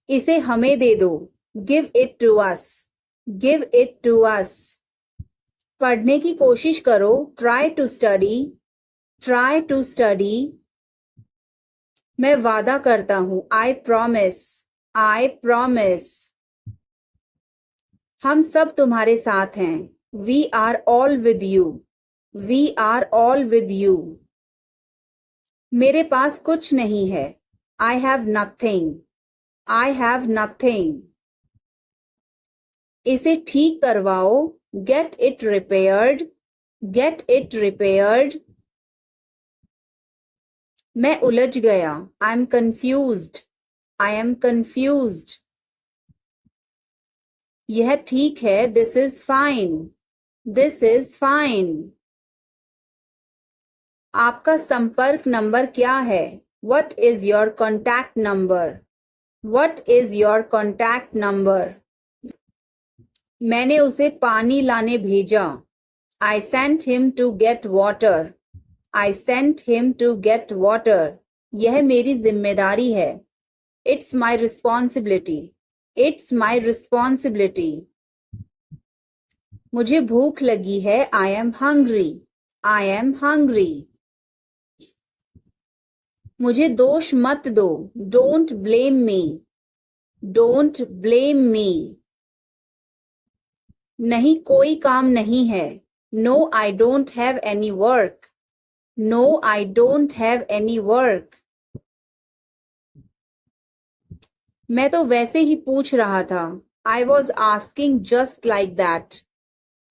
B: इसे हमें दे दो. Give it to us. Give it to us. पढ़ने की कोशिश करो. Try to study. Try to study. मैं वादा करता हूँ. I promise. I promise. हम सब तुम्हारे साथ हैं. We are all with you. We are all with you. मेरे पास कुछ नहीं है. I have nothing. I have nothing. इसे ठीक करवाओ. Get it repaired. Get it repaired. मैं उलझ गया. I am confused. I am confused. यह ठीक है. This is fine. This is fine. आपका संपर्क नंबर क्या है? What is your contact number? What is your contact number? मैंने उसे पानी लाने भेजा. I sent him to get water. I sent him to get water. यह मेरी जिम्मेदारी है. It's my responsibility. It's my responsibility. मुझे भूख लगी है. I am hungry. I am hungry. मुझे दोष मत दो. Don't blame me. Don't blame me. नहीं कोई काम नहीं है. No, I don't have any work. No, I don't have any work. मैं तो वैसे ही पूछ रहा था. I was asking just like that.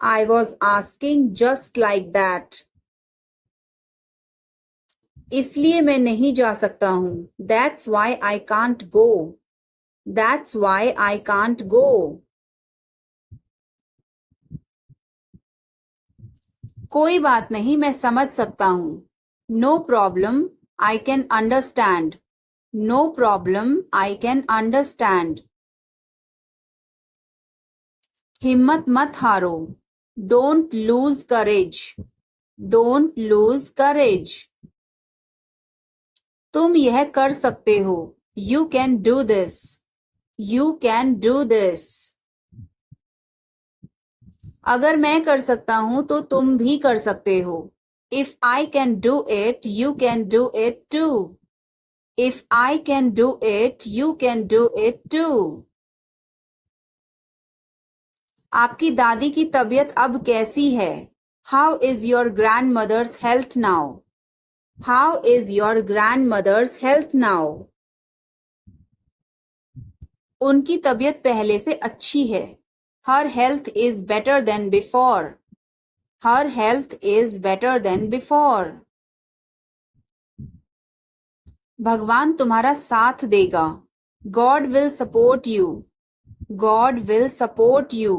B: I was asking just like that. इसलिए मैं नहीं जा सकता हूँ. That's why I can't go. That's why I can't go. कोई बात नहीं. मैं समझ सकता हूँ. No problem. I can understand. No problem. I can understand. हिम्मत मत हारो. Don't lose courage. Don't lose courage. तुम यह कर सकते हो. You can do this. You can do this. अगर मैं कर सकता हूं तो तुम भी कर सकते हो. If I can do it, you can do it too. If I can do it, you can do it too. आपकी दादी की तबीयत अब कैसी है? How is your grandmother's health now? How is your grandmother's health now? उनकी तबीयत पहले से अच्छी है. Her health is better than before. Her health is better than before. भगवान तुम्हारा साथ देगा. God will support you. God will support you.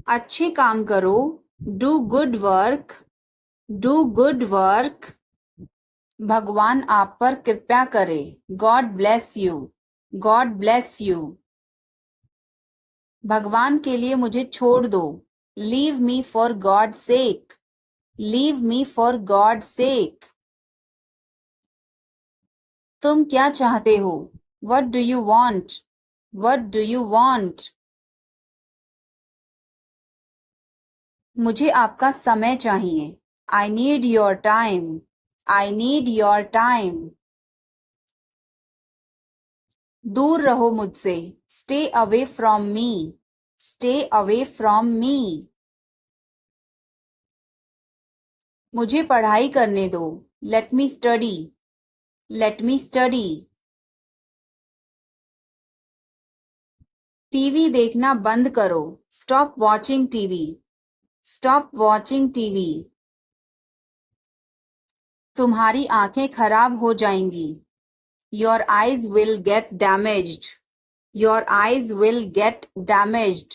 B: अच्छे काम करो. Do good work. Do good work.
A: भगवान आप पर कृपा करे। God bless you. God bless you. भगवान के लिए मुझे छोड़ दो। Leave me for God sake. Leave me for God sake. तुम क्या चाहते हो? What do you want? What do you want? मुझे आपका समय चाहिए। I need your time. I need your time. दूर रहो मुझसे। Stay away from me. Stay away from me. मुझे पढ़ाई करने दो। Let me study. Let me study. TV देखना बंद करो। Stop watching TV. Stop watching TV. तुम्हारी आंखें खराब हो जाएंगी। Your eyes will get damaged. Your eyes will get damaged.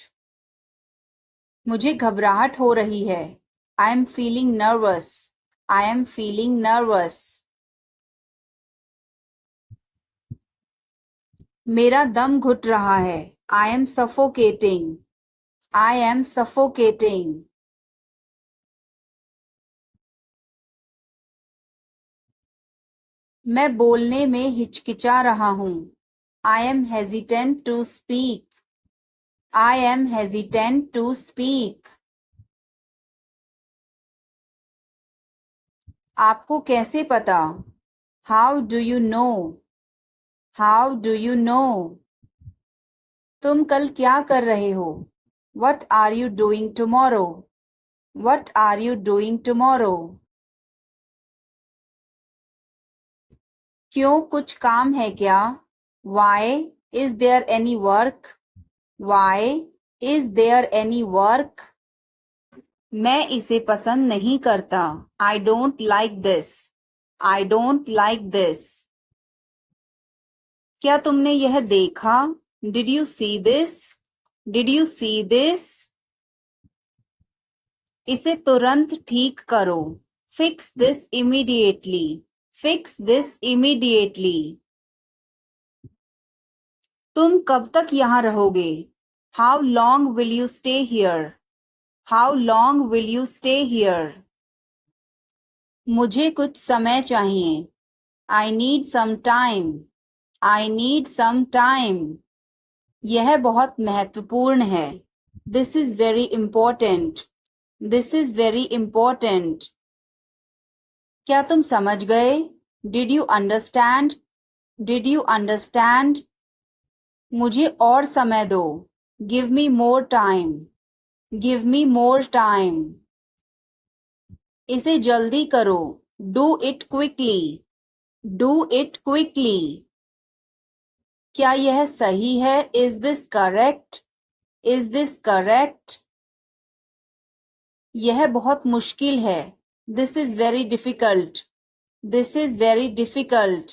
A: मुझे घबराहट हो रही है। I am feeling nervous. I am feeling nervous. मेरा दम घुट रहा है। I am suffocating. I am suffocating. मैं बोलने में हिचकिचा रहा हूँ। I am hesitant to speak. I am hesitant to speak. आपको कैसे पता? How do you know? How do you know? तुम कल क्या कर रहे हो? What are you doing tomorrow? What are you doing tomorrow? क्यों, कुछ काम है क्या? Why is there any work? Why is there any work? मैं इसे पसंद नहीं करता। I don't like this. I don't like this. क्या तुमने यह देखा? Did you see this? Did you see this? इसे तुरंत ठीक करो। Fix this immediately. Fix this immediately. तुम कब तक यहाँ रहोगे? How long will you stay here? How long will you stay here? मुझे कुछ समय चाहिए। I need some time. I need some time. यह बहुत महत्वपूर्ण है। This is very important. This is very important. क्या तुम समझ गए? Did you understand? Did you understand? मुझे और समय दो। Give me more time. Give me more time. इसे जल्दी करो। Do it quickly. Do it quickly. क्या यह सही है? Is this correct? Is this correct? यह बहुत मुश्किल है। This is very difficult. This is very difficult.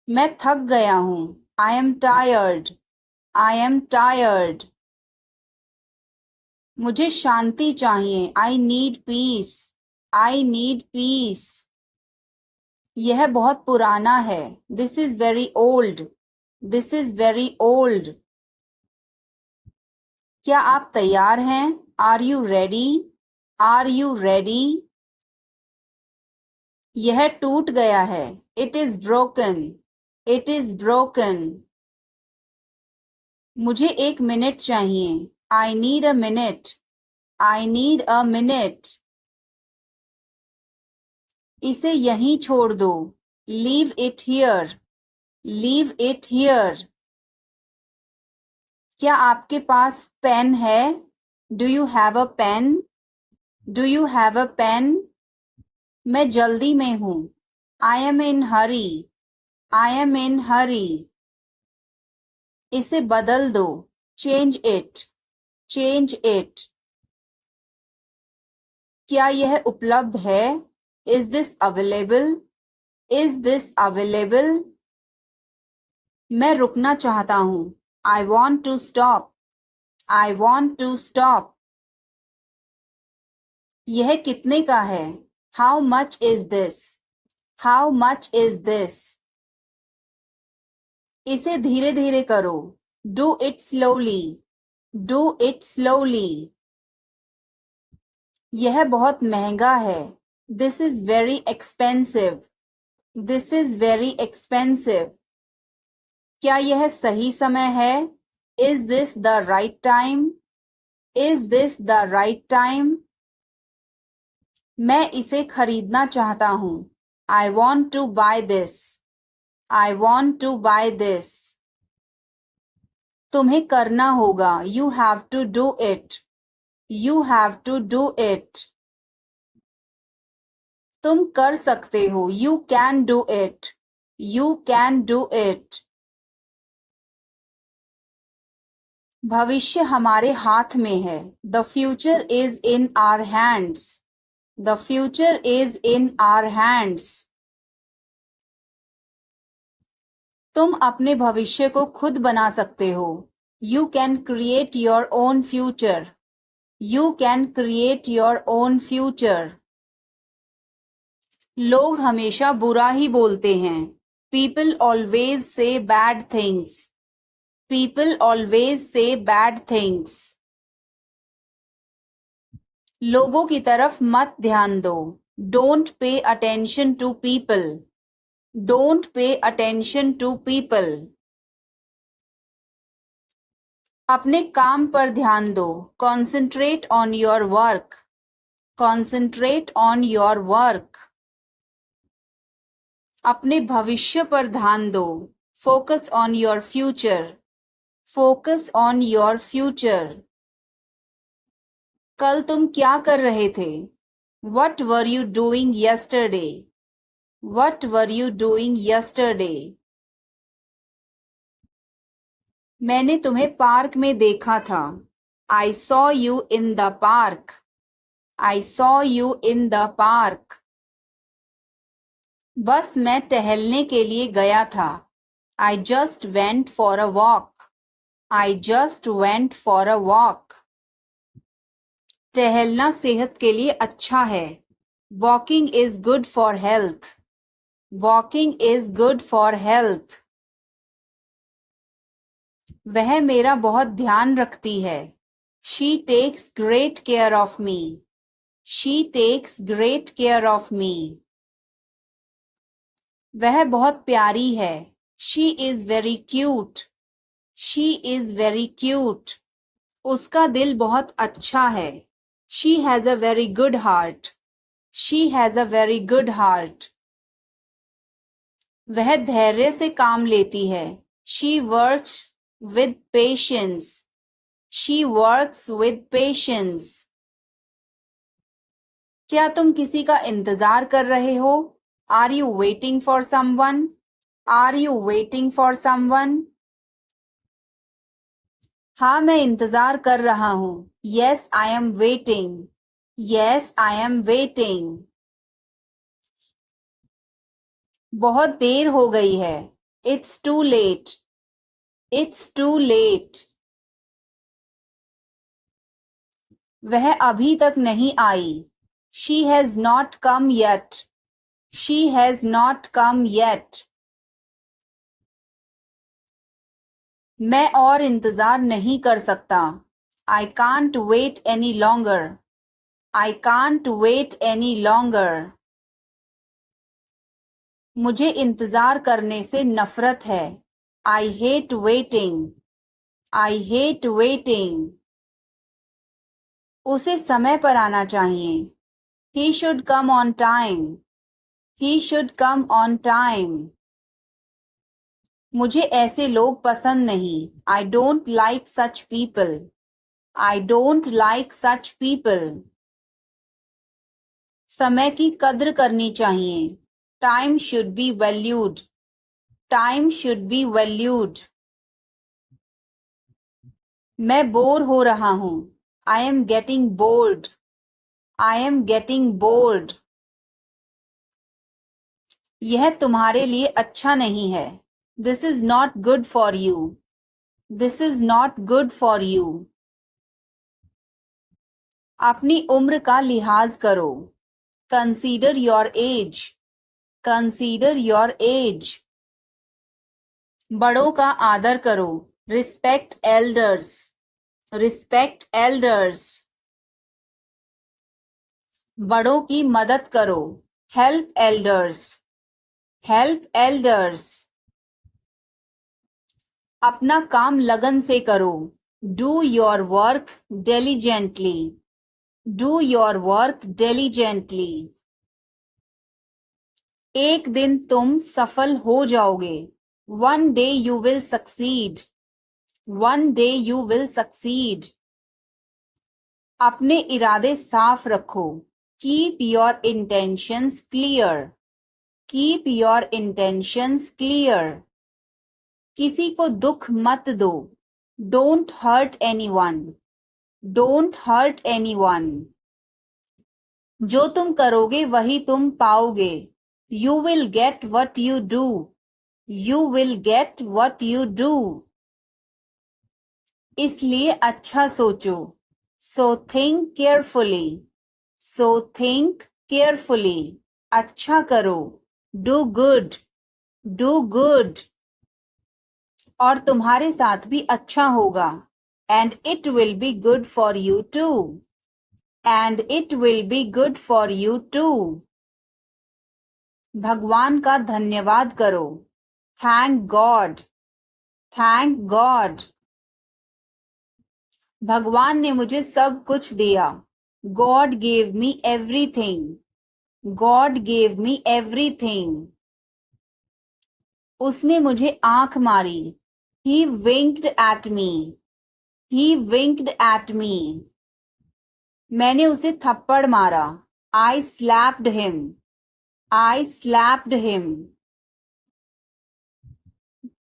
A: मैं थक गया हूँ। I am tired. I am tired. मुझे शांति चाहिए। I need peace. I need peace. यह बहुत पुराना है। This is very old. This is very old. क्या आप तैयार हैं? Are you ready? Are you ready? यह टूट गया है। It is broken. It is broken. मुझे 1 मिनट चाहिए। I need a minute. I need a minute. इसे यहीं छोड़ दो। Leave it here. Leave it here. क्या आपके पास पेन है? Do you have a pen? Do you have a pen? मैं जल्दी में हूँ। I am in hurry. I am in hurry. इसे बदल दो। Change it. Change it. क्या यह उपलब्ध है? Is this available? Is this available? मैं रुकना चाहता हूँ। I want to stop. I want to stop. यह कितने का है? How much is this? How much is this? इसे धीरे धीरे करो. Do it slowly. Do it slowly. यह बहुत महंगा है. This is very expensive. This is very expensive. क्या यह सही समय है? Is this the right time? Is this the right time? मैं इसे खरीदना चाहता हूँ. I want to buy this. I want to buy this. तुम्हें करना होगा. You have to do it. You have to do it. तुम कर सकते हो. You can do it. You can do it. भविष्य हमारे हाथ में है. The future is in our hands. The future is in our hands. तुम अपने भविष्य को खुद बना सकते हो. You can create your own future. You can create your own future. लोग हमेशा बुरा ही बोलते हैं. People always say bad things. People always say bad things. लोगों की तरफ मत ध्यान दो. Don't pay attention to people. Don't pay attention to people. अपने काम पर ध्यान दो. Concentrate on your work. Concentrate on your work. अपने भविष्य पर ध्यान दो. Focus on your future. Focus on your future. कल तुम क्या कर रहे थे? What were you doing yesterday? What were you doing yesterday? मैंने तुम्हें पार्क में देखा था. I saw you in the park. I saw you in the park. बस मैं टहलने के लिए गया था. I just went for a walk. I just went for a walk. टहलना सेहत के लिए अच्छा है. Walking is good for health. Walking is good for health. वह मेरा बहुत ध्यान रखती है. She takes great care of me. She takes great care of me. वह बहुत प्यारी है. She is very cute. She is very cute. उसका दिल बहुत अच्छा है. She has a very good heart. She has a very good heart. वह धैर्य से काम लेती है. She works with patience. She works with patience. क्या तुम किसी का इंतजार कर रहे हो? Are you waiting for someone? Are you waiting for someone? हाँ, मैं इंतजार कर रहा हूँ. Yes, I am waiting. Yes, I am waiting. बहुत देर हो गई है. It's too late. It's too late. वह अभी तक नहीं आई. She has not come yet. She has not come yet. मैं और इंतजार नहीं कर सकता. I can't wait any longer. I can't wait any longer. मुझे इंतजार करने से नफरत है. I hate waiting. I hate waiting. उसे समय पर आना चाहिए. He should come on time. He should come on time. मुझे ऐसे लोग पसंद नहीं. I don't like such people. I don't like such people. समय की कद्र करनी चाहिए. Time should be valued. Time should be valued. मैं बोर हो रहा हूँ. I am getting bored. I am getting bored. यह तुम्हारे लिए अच्छा नहीं है. This is not good for you. This is not good for you. अपनी उम्र का लिहाज करो. Consider your age. Consider your age. बड़ों का आदर करो. Respect elders. Respect elders. बड़ों की मदद करो. Help elders. Help elders. अपना काम लगन से करो. Do your work diligently. Do your work diligently. एक दिन तुम सफल हो जाओगे. One day you will succeed. One day you will succeed. अपने इरादे साफ रखो. Keep your intentions clear. Keep your intentions clear. किसी को दुख मत दो. Don't hurt anyone. Don't hurt anyone. जो तुम करोगे वही तुम पाओगे. You will get what you do. You will get what you do. इसलिए अच्छा सोचो. So think carefully. So think carefully. अच्छा करो. Do good. Do good. और तुम्हारे साथ भी अच्छा होगा. And it will be good for you too. And it will be good for you too. भगवान का धन्यवाद करो. Thank God. Thank God. भगवान ने मुझे सब कुछ दिया. God gave me everything. God gave me everything. उसने मुझे आंख मारी. He winked at me. He winked at me. मैंने उसे थप्पड़ मारा. I slapped him. I slapped him.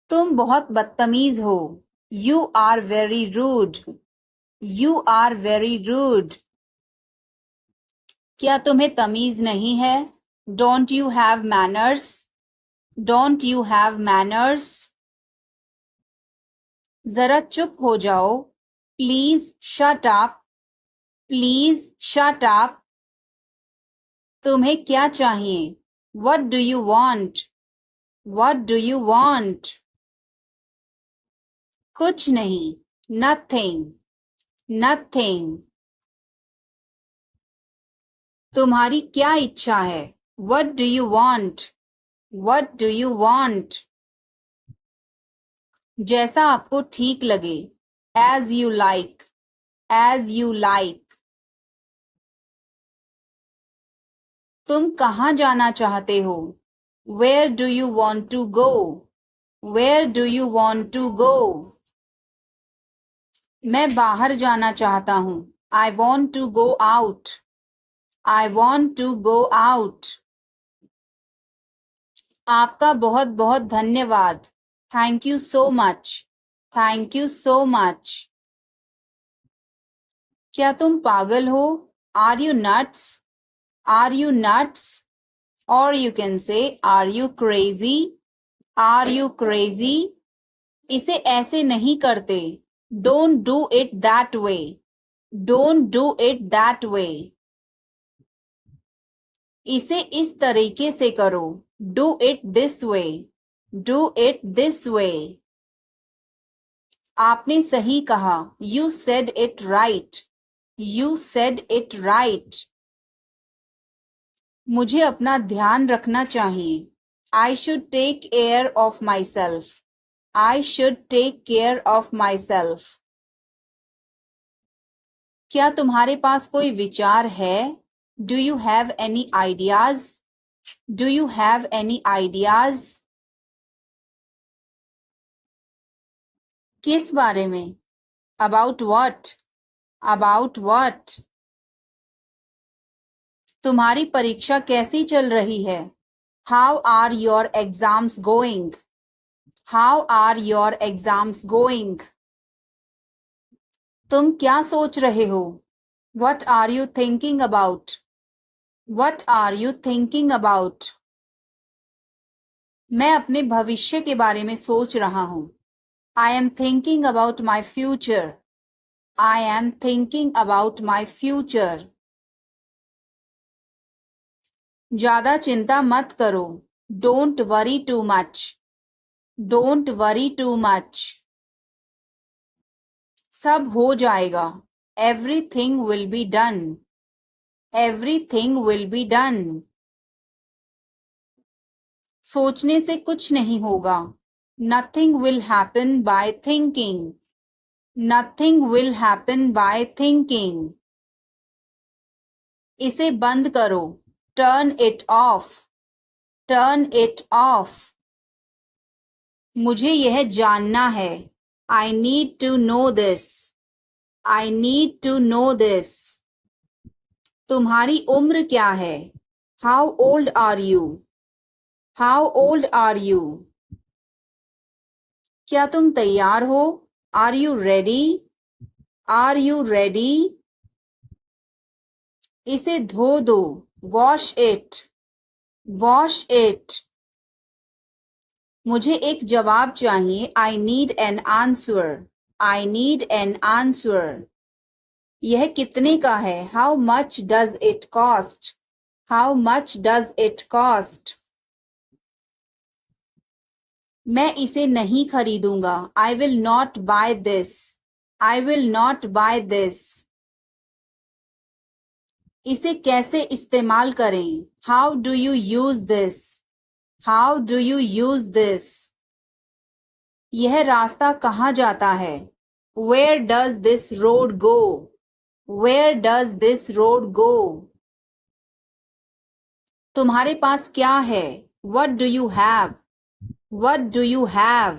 A: तुम बहुत बदतमीज हो. You are very rude. You are very rude. क्या तुम्हें तमीज नहीं है? Don't you have manners? Don't you have manners? जरा चुप हो जाओ. Please shut up. Please shut up. तुम्हें क्या चाहिए? What do you want? What do you want? कुछ नहीं. Nothing. Nothing. तुम्हारी क्या इच्छा है? What do you want? What do you want? जैसा आपको ठीक लगे. As you like. As you like. तुम कहाँ जाना चाहते हो? Where do you want to go? Where do you want to go? मैं बाहर जाना चाहता हूँ. I want to go out. I want to go out. आपका बहुत बहुत धन्यवाद. Thank you so much. Thank you so much. क्या तुम पागल हो? Are you nuts? Are you nuts? Or you can say, are you crazy? Are you crazy? इसे ऐसे नहीं करते. Don't do it that way. Don't do it that way. इसे इस तरीके से करो. Do it this way. Do it this way. आपने सही कहा. You said it right. You said it right. मुझे अपना ध्यान रखना चाहिए. I should take care of myself. I should take care of myself. क्या तुम्हारे पास कोई विचार है? Do you have any ideas? Do you have any ideas? किस बारे में? About what? About what? तुम्हारी परीक्षा कैसी चल रही है? How are your exams going? How are your exams going? तुम क्या सोच रहे हो? What are you thinking about? What are you thinking about? मैं अपने भविष्य के बारे में सोच रहा हूँ. I am thinking about my future. I am thinking about my future. ज़्यादा चिंता मत करो. Don't worry too much. Don't worry too much. सब हो जाएगा. Everything will be done. Everything will be done. सोचने से कुछ नहीं होगा. Nothing will happen by thinking. Nothing will happen by thinking. इसे बंद करो. Turn it off. Turn it off. मुझे यह जानना है. I need to know this. I need to know this. तुम्हारी उम्र क्या है? How old are you? How old are you? क्या तुम तैयार हो? Are you ready? Are you ready? इसे धो दो. Wash it. Wash it. मुझे एक जवाब चाहिए. I need an answer. I need an answer. यह कितने का है? How much does it cost? How much does it cost? मैं इसे नहीं खरीदूंगा. I will not buy this. I will not buy this. इसे कैसे इस्तेमाल करें? How do you use this? How do you use this? यह रास्ता कहाँ जाता है? Where does this road go? Where does this road go? तुम्हारे पास क्या है? What do you have? What do you have?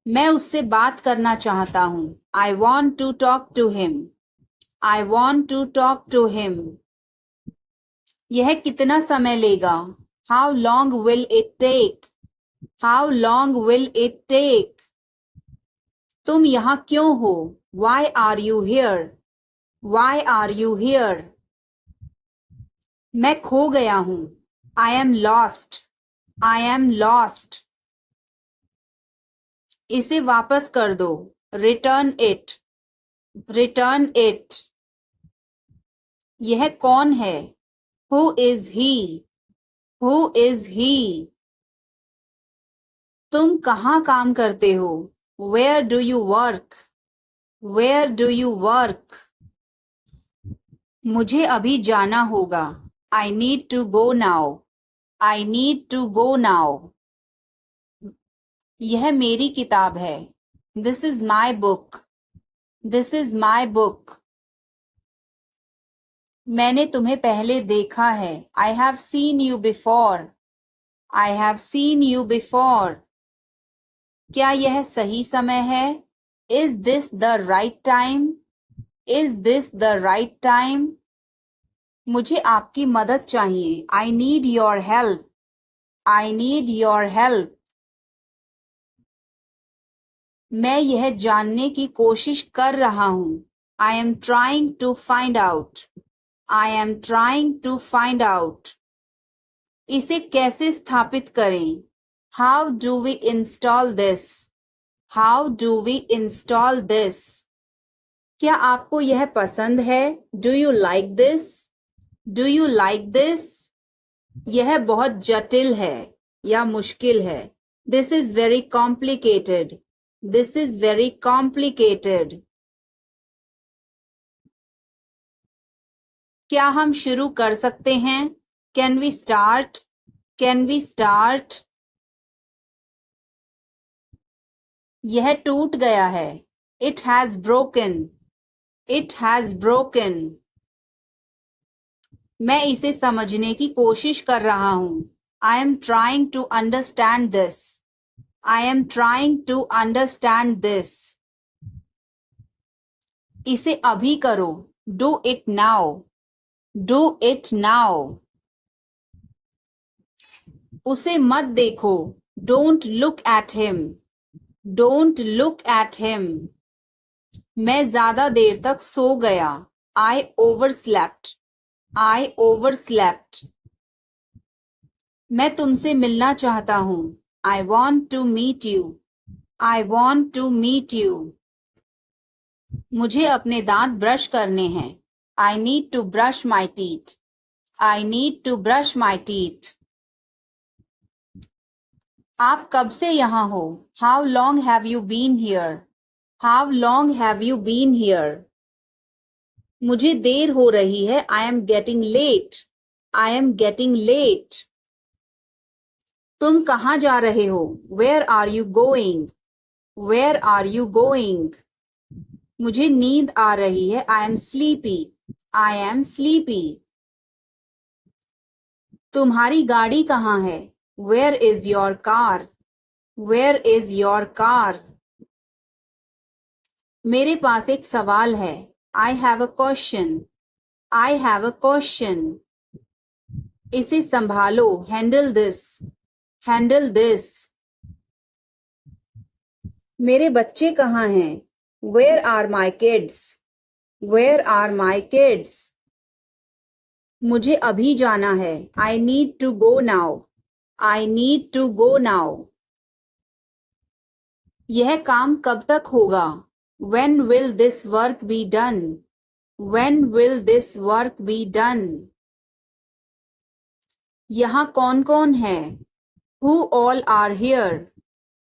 A: मैं उससे बात करना चाहता हूँ. I want to talk to him. I want to talk to him. यह कितना समय लेगा? How long will it take? How long will it take? तुम यहाँ क्यों हो? Why are you here? Why are you here? मैं खो गया हूँ. I am lost. I am lost. इसे वापस कर दो. Return it. Return it. यह कौन है? Who is he? Who is he? तुम कहाँ काम करते हो? Where do you work? Where do you work? मुझे अभी जाना होगा. I need to go now. I need to go now. यह मेरी किताब है. This is my book. This is my book. मैंने तुम्हें पहले देखा है. I have seen you before. I have seen you before. क्या यह सही समय है? Is this the right time? Is this the right time? मुझे आपकी मदद चाहिए. I need your help. I need your help. मैं यह जानने की कोशिश कर रहा हूँ. I am trying to find out. I am trying to find out. इसे कैसे स्थापित करें? How do we install this? How do we install this? क्या आपको यह पसंद है? Do you like this? Do you like this? यह बहुत जटिल है या मुश्किल है. This is very complicated. This is very complicated. क्या हम शुरू कर सकते हैं? Can we start? Can we start? यह टूट गया है. It has broken. It has broken. मैं इसे समझने की कोशिश कर रहा हूँ. I am trying to understand this. I am trying to understand this. इसे अभी करो. Do it now. Do it now. उसे मत देखो. Don't look at him. Don't look at him. मैं ज्यादा देर तक सो गया. I overslept. I overslept. मैं तुमसे मिलना चाहता हूँ. I want to meet you. I want to meet you. मुझे अपने दांत ब्रश करने हैं. I need to brush my teeth. I need to brush my teeth. आप कब से यहाँ हो? How long have you been here? How long have you been here? मुझे देर हो रही है. I am getting late. I am getting late. तुम कहाँ जा रहे हो? Where are you going? Where are you going? मुझे नींद आ रही है. I am sleepy. I am sleepy. तुम्हारी गाड़ी कहाँ है? Where is your car? Where is your car? मेरे पास एक सवाल है. I have a question. I have a question. इसे संभालो. Handle this. Handle this. मेरे बच्चे कहाँ हैं? Where are my kids? Where are my kids? मुझे अभी जाना है. I need to go now. I need to go now. यह काम कब तक होगा? When will this work be done? When will this work be done? यहाँ कौन कौन है? Who all are here?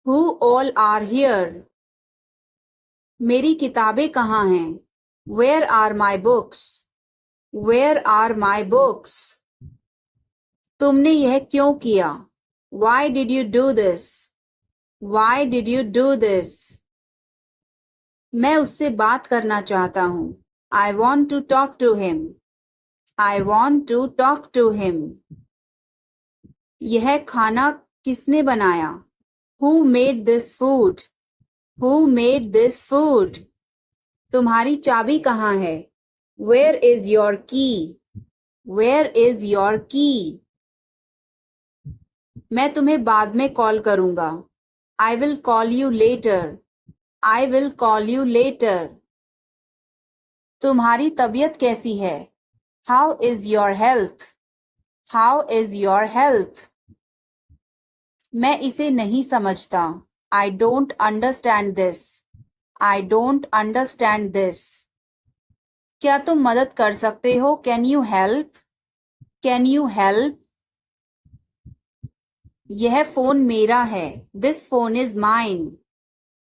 A: Who all are here? मेरी किताबें कहाँ हैं? Where are my books? Where are my books? तुमने यह क्यों किया? Why did you do this? Why did you do this? मैं उससे बात करना चाहता हूँ. I want to talk to him. I want to talk to him. यह खाना किसने बनाया? Who made this food? Who made this food? तुम्हारी चाबी कहाँ है? Where is your key? Where is your key? मैं तुम्हें बाद में कॉल करूँगा. I will call you later. I will call you later. तुम्हारी तबीयत कैसी है? How is your health? How is your health? मैं इसे नहीं समझता. I don't understand this. I don't understand this. क्या तुम मदद कर सकते हो? Can you help? Can you help? यह फोन मेरा है. This phone is mine.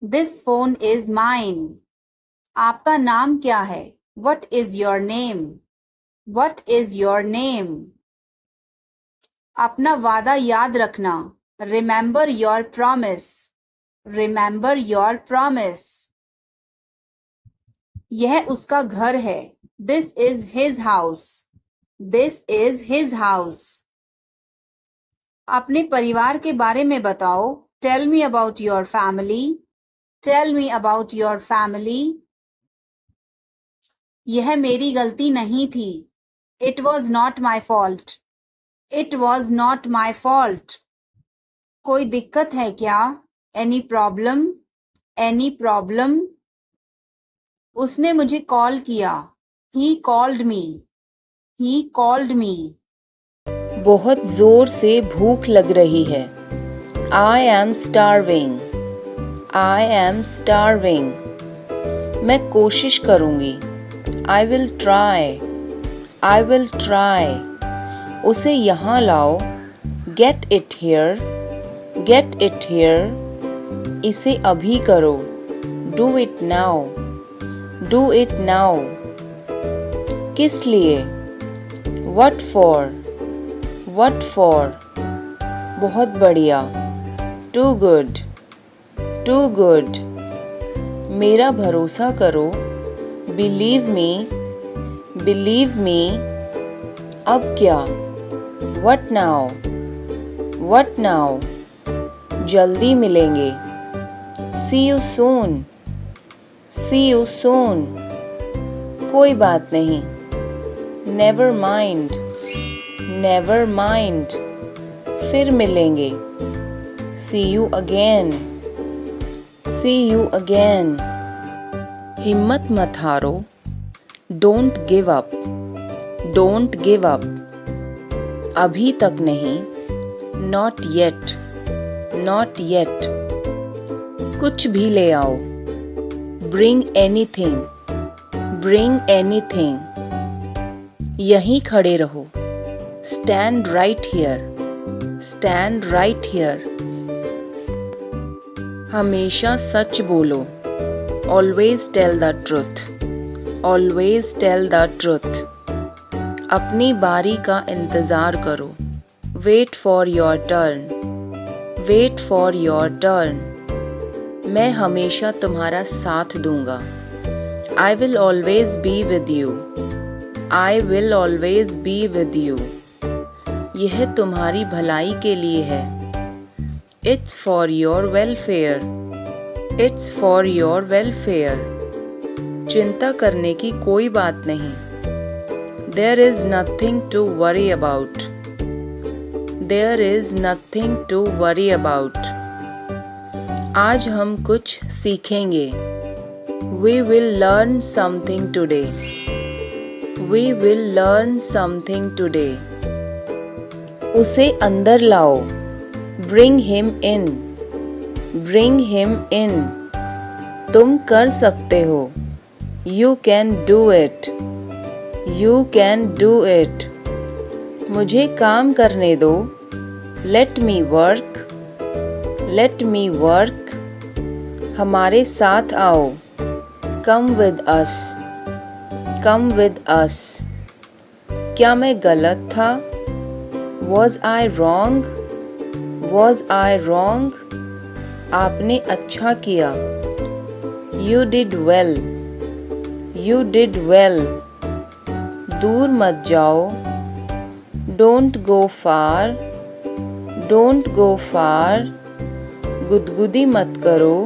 A: This phone is mine. आपका नाम क्या है? What is your name? What is your name? अपना वादा याद रखना. Remember your promise. Remember your promise. यह उसका घर है. This is his house. This is his house. अपने परिवार के बारे में बताओ. Tell me about your family. Tell me about your family. यह मेरी गलती नहीं थी. It was not my fault. It was not my fault. कोई दिक्कत है क्या? Any problem? Any problem? उसने मुझे कॉल किया. He called me. He called me.
B: बहुत जोर से भूख लग रही है. I am starving. I am starving. मैं कोशिश करूँगी. I will try. I will try. उसे यहाँ लाओ. Get it here. Get it here. इसे अभी करो. Do it now. Do it now. किस लिए? What for? What for? बहुत बढ़िया. Too good. Too good. मेरा भरोसा करो. Believe me. Believe me. अब क्या? What now? What now? जल्दी मिलेंगे. See you soon. See you soon. कोई बात नहीं. Never mind. Never mind. फिर मिलेंगे. See you again. See you again. हिम्मत मत हारो. Don't give up. Don't give up. अभी तक नहीं. Not yet. Not yet. कुछ भी ले आओ. Bring anything. Bring anything. यहीं खड़े रहो. Stand right here. Stand right here. हमेशा सच बोलो। Always tell the truth. Always tell the truth. अपनी बारी का इंतज़ार करो। Wait for your turn. Wait for your turn. मैं हमेशा तुम्हारा साथ दूंगा। I will always be with you. I will always be with you. यह तुम्हारी भलाई के लिए है। It's for your welfare. It's for your welfare. चिंता करने की कोई बात नहीं। There is nothing to worry about. There is nothing to worry about. आज हम कुछ सीखेंगे। We will learn something today. We will learn something today. उसे अंदर लाओ। Bring him in. Bring him in. तुम कर सकते हो। You can do it. You can do it. मुझे काम करने दो। Let me work. Let me work. हमारे साथ आओ। Come with us. Come with us. क्या मैं गलत था? Was I wrong? Was I wrong? आपने अच्छा किया। You did well. You did well. दूर मत जाओ। Don't go far. Don't go far. गुदगुदी मत करो।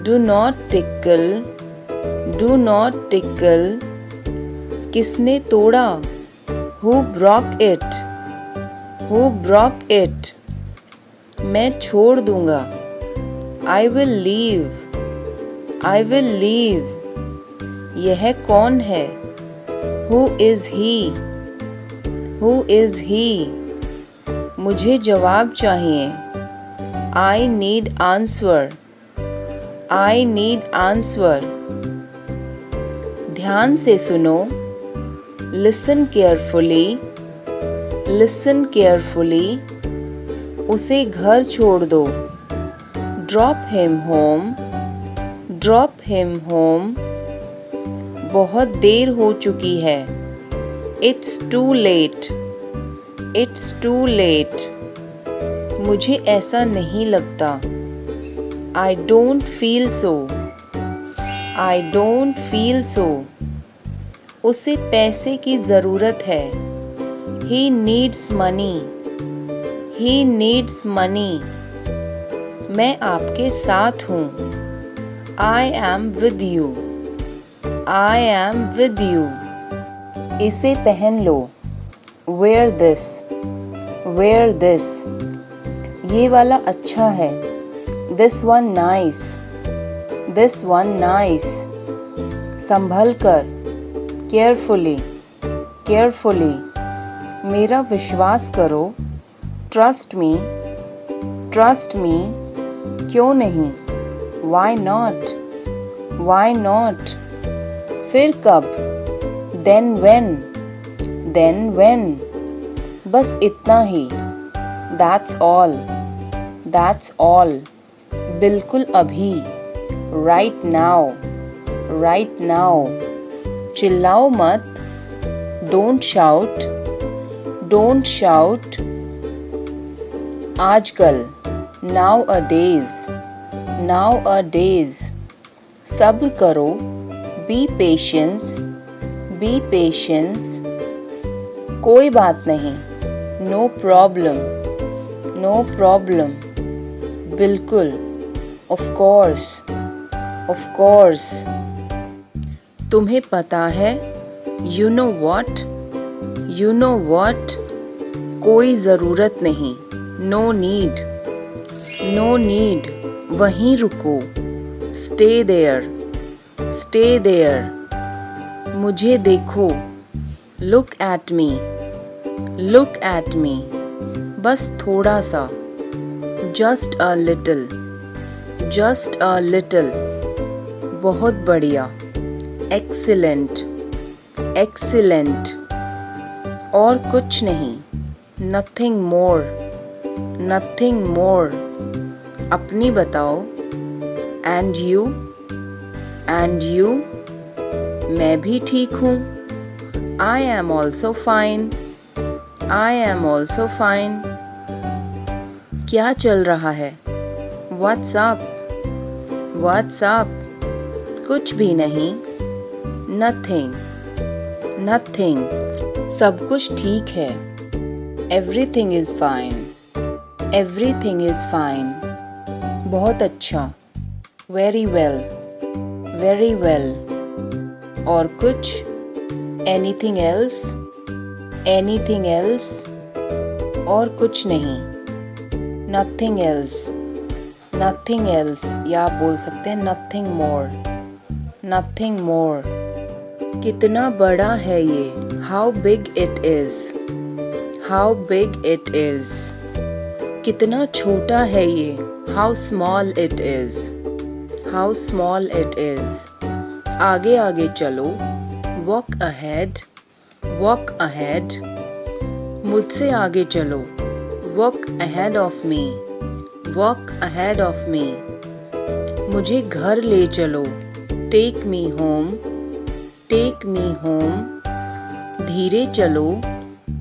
B: Do not tickle. Do not tickle. किसने तोड़ा? Who broke it? Who broke it? मैं छोड़ दूंगा। I will leave. I will leave. यह कौन है? Who is he? Who is he? मुझे जवाब चाहिए। I need answer. I need answer. ध्यान से सुनो। Listen carefully. Listen carefully. उसे घर छोड़ दो। Drop him home. Drop him home. बहुत देर हो चुकी है। It's too late. It's too late. मुझे ऐसा नहीं लगता। I don't feel so. I don't feel so. उसे पैसे की ज़रूरत है। He needs money. He needs money. मैं आपके साथ हूँ। I am with you. I am with you. इसे पहन लो। Wear this. Wear this. ये वाला अच्छा है। This one nice. This one nice. संभल कर। Carefully. Carefully. मेरा विश्वास करो। Trust me. Trust me. क्यों नहीं? Why not? Why not? फिर कब? Then when? Then when? बस इतना ही। That's all. That's all. बिल्कुल अभी। Right now. Right now. चिल्लाओ मत। Don't shout. Don't shout. आजकल। Nowadays. Nowadays. सब्र करो। Be patience. Be patience. कोई बात नहीं। No problem. No problem. बिल्कुल। Of course. Of course. तुम्हें पता है? You know what? You know what? कोई ज़रूरत नहीं। No need. No need. वहीं रुको। Stay there. Stay there. मुझे देखो। Look at me. Look at me. बस थोड़ा सा। Just a little. Just a little. बहुत बढ़िया। Excellent. Excellent. और कुछ नहीं। Nothing more. Nothing more. अपनी बताओ। And you? And you? मैं भी ठीक हूँ। I am also fine. I am also fine. क्या चल रहा है? What's up? What's up? कुछ भी नहीं। नथिंग। नथिंग। सब कुछ ठीक है। Everything is fine. Everything is fine. बहुत अच्छा। Very well. Very well. और कुछ? Anything else? Anything else? और कुछ नहीं। Nothing else. नथिंग एल्स, या आप बोल सकते हैं नथिंग मोर। Nothing more. कितना बड़ा है ये? How big it is. How big it is. कितना छोटा है ये? How small it is. How small it is. आगे आगे चलो। Walk ahead. Walk ahead. मुझसे आगे चलो। Walk ahead of me. Walk ahead of me. मुझे घर ले चलो। Take me home. Take me home. धीरे चलो।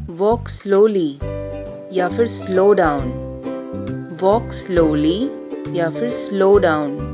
B: वॉक स्लोली, या फिर स्लो डाउन। वॉक स्लोली या फिर स्लो डाउन।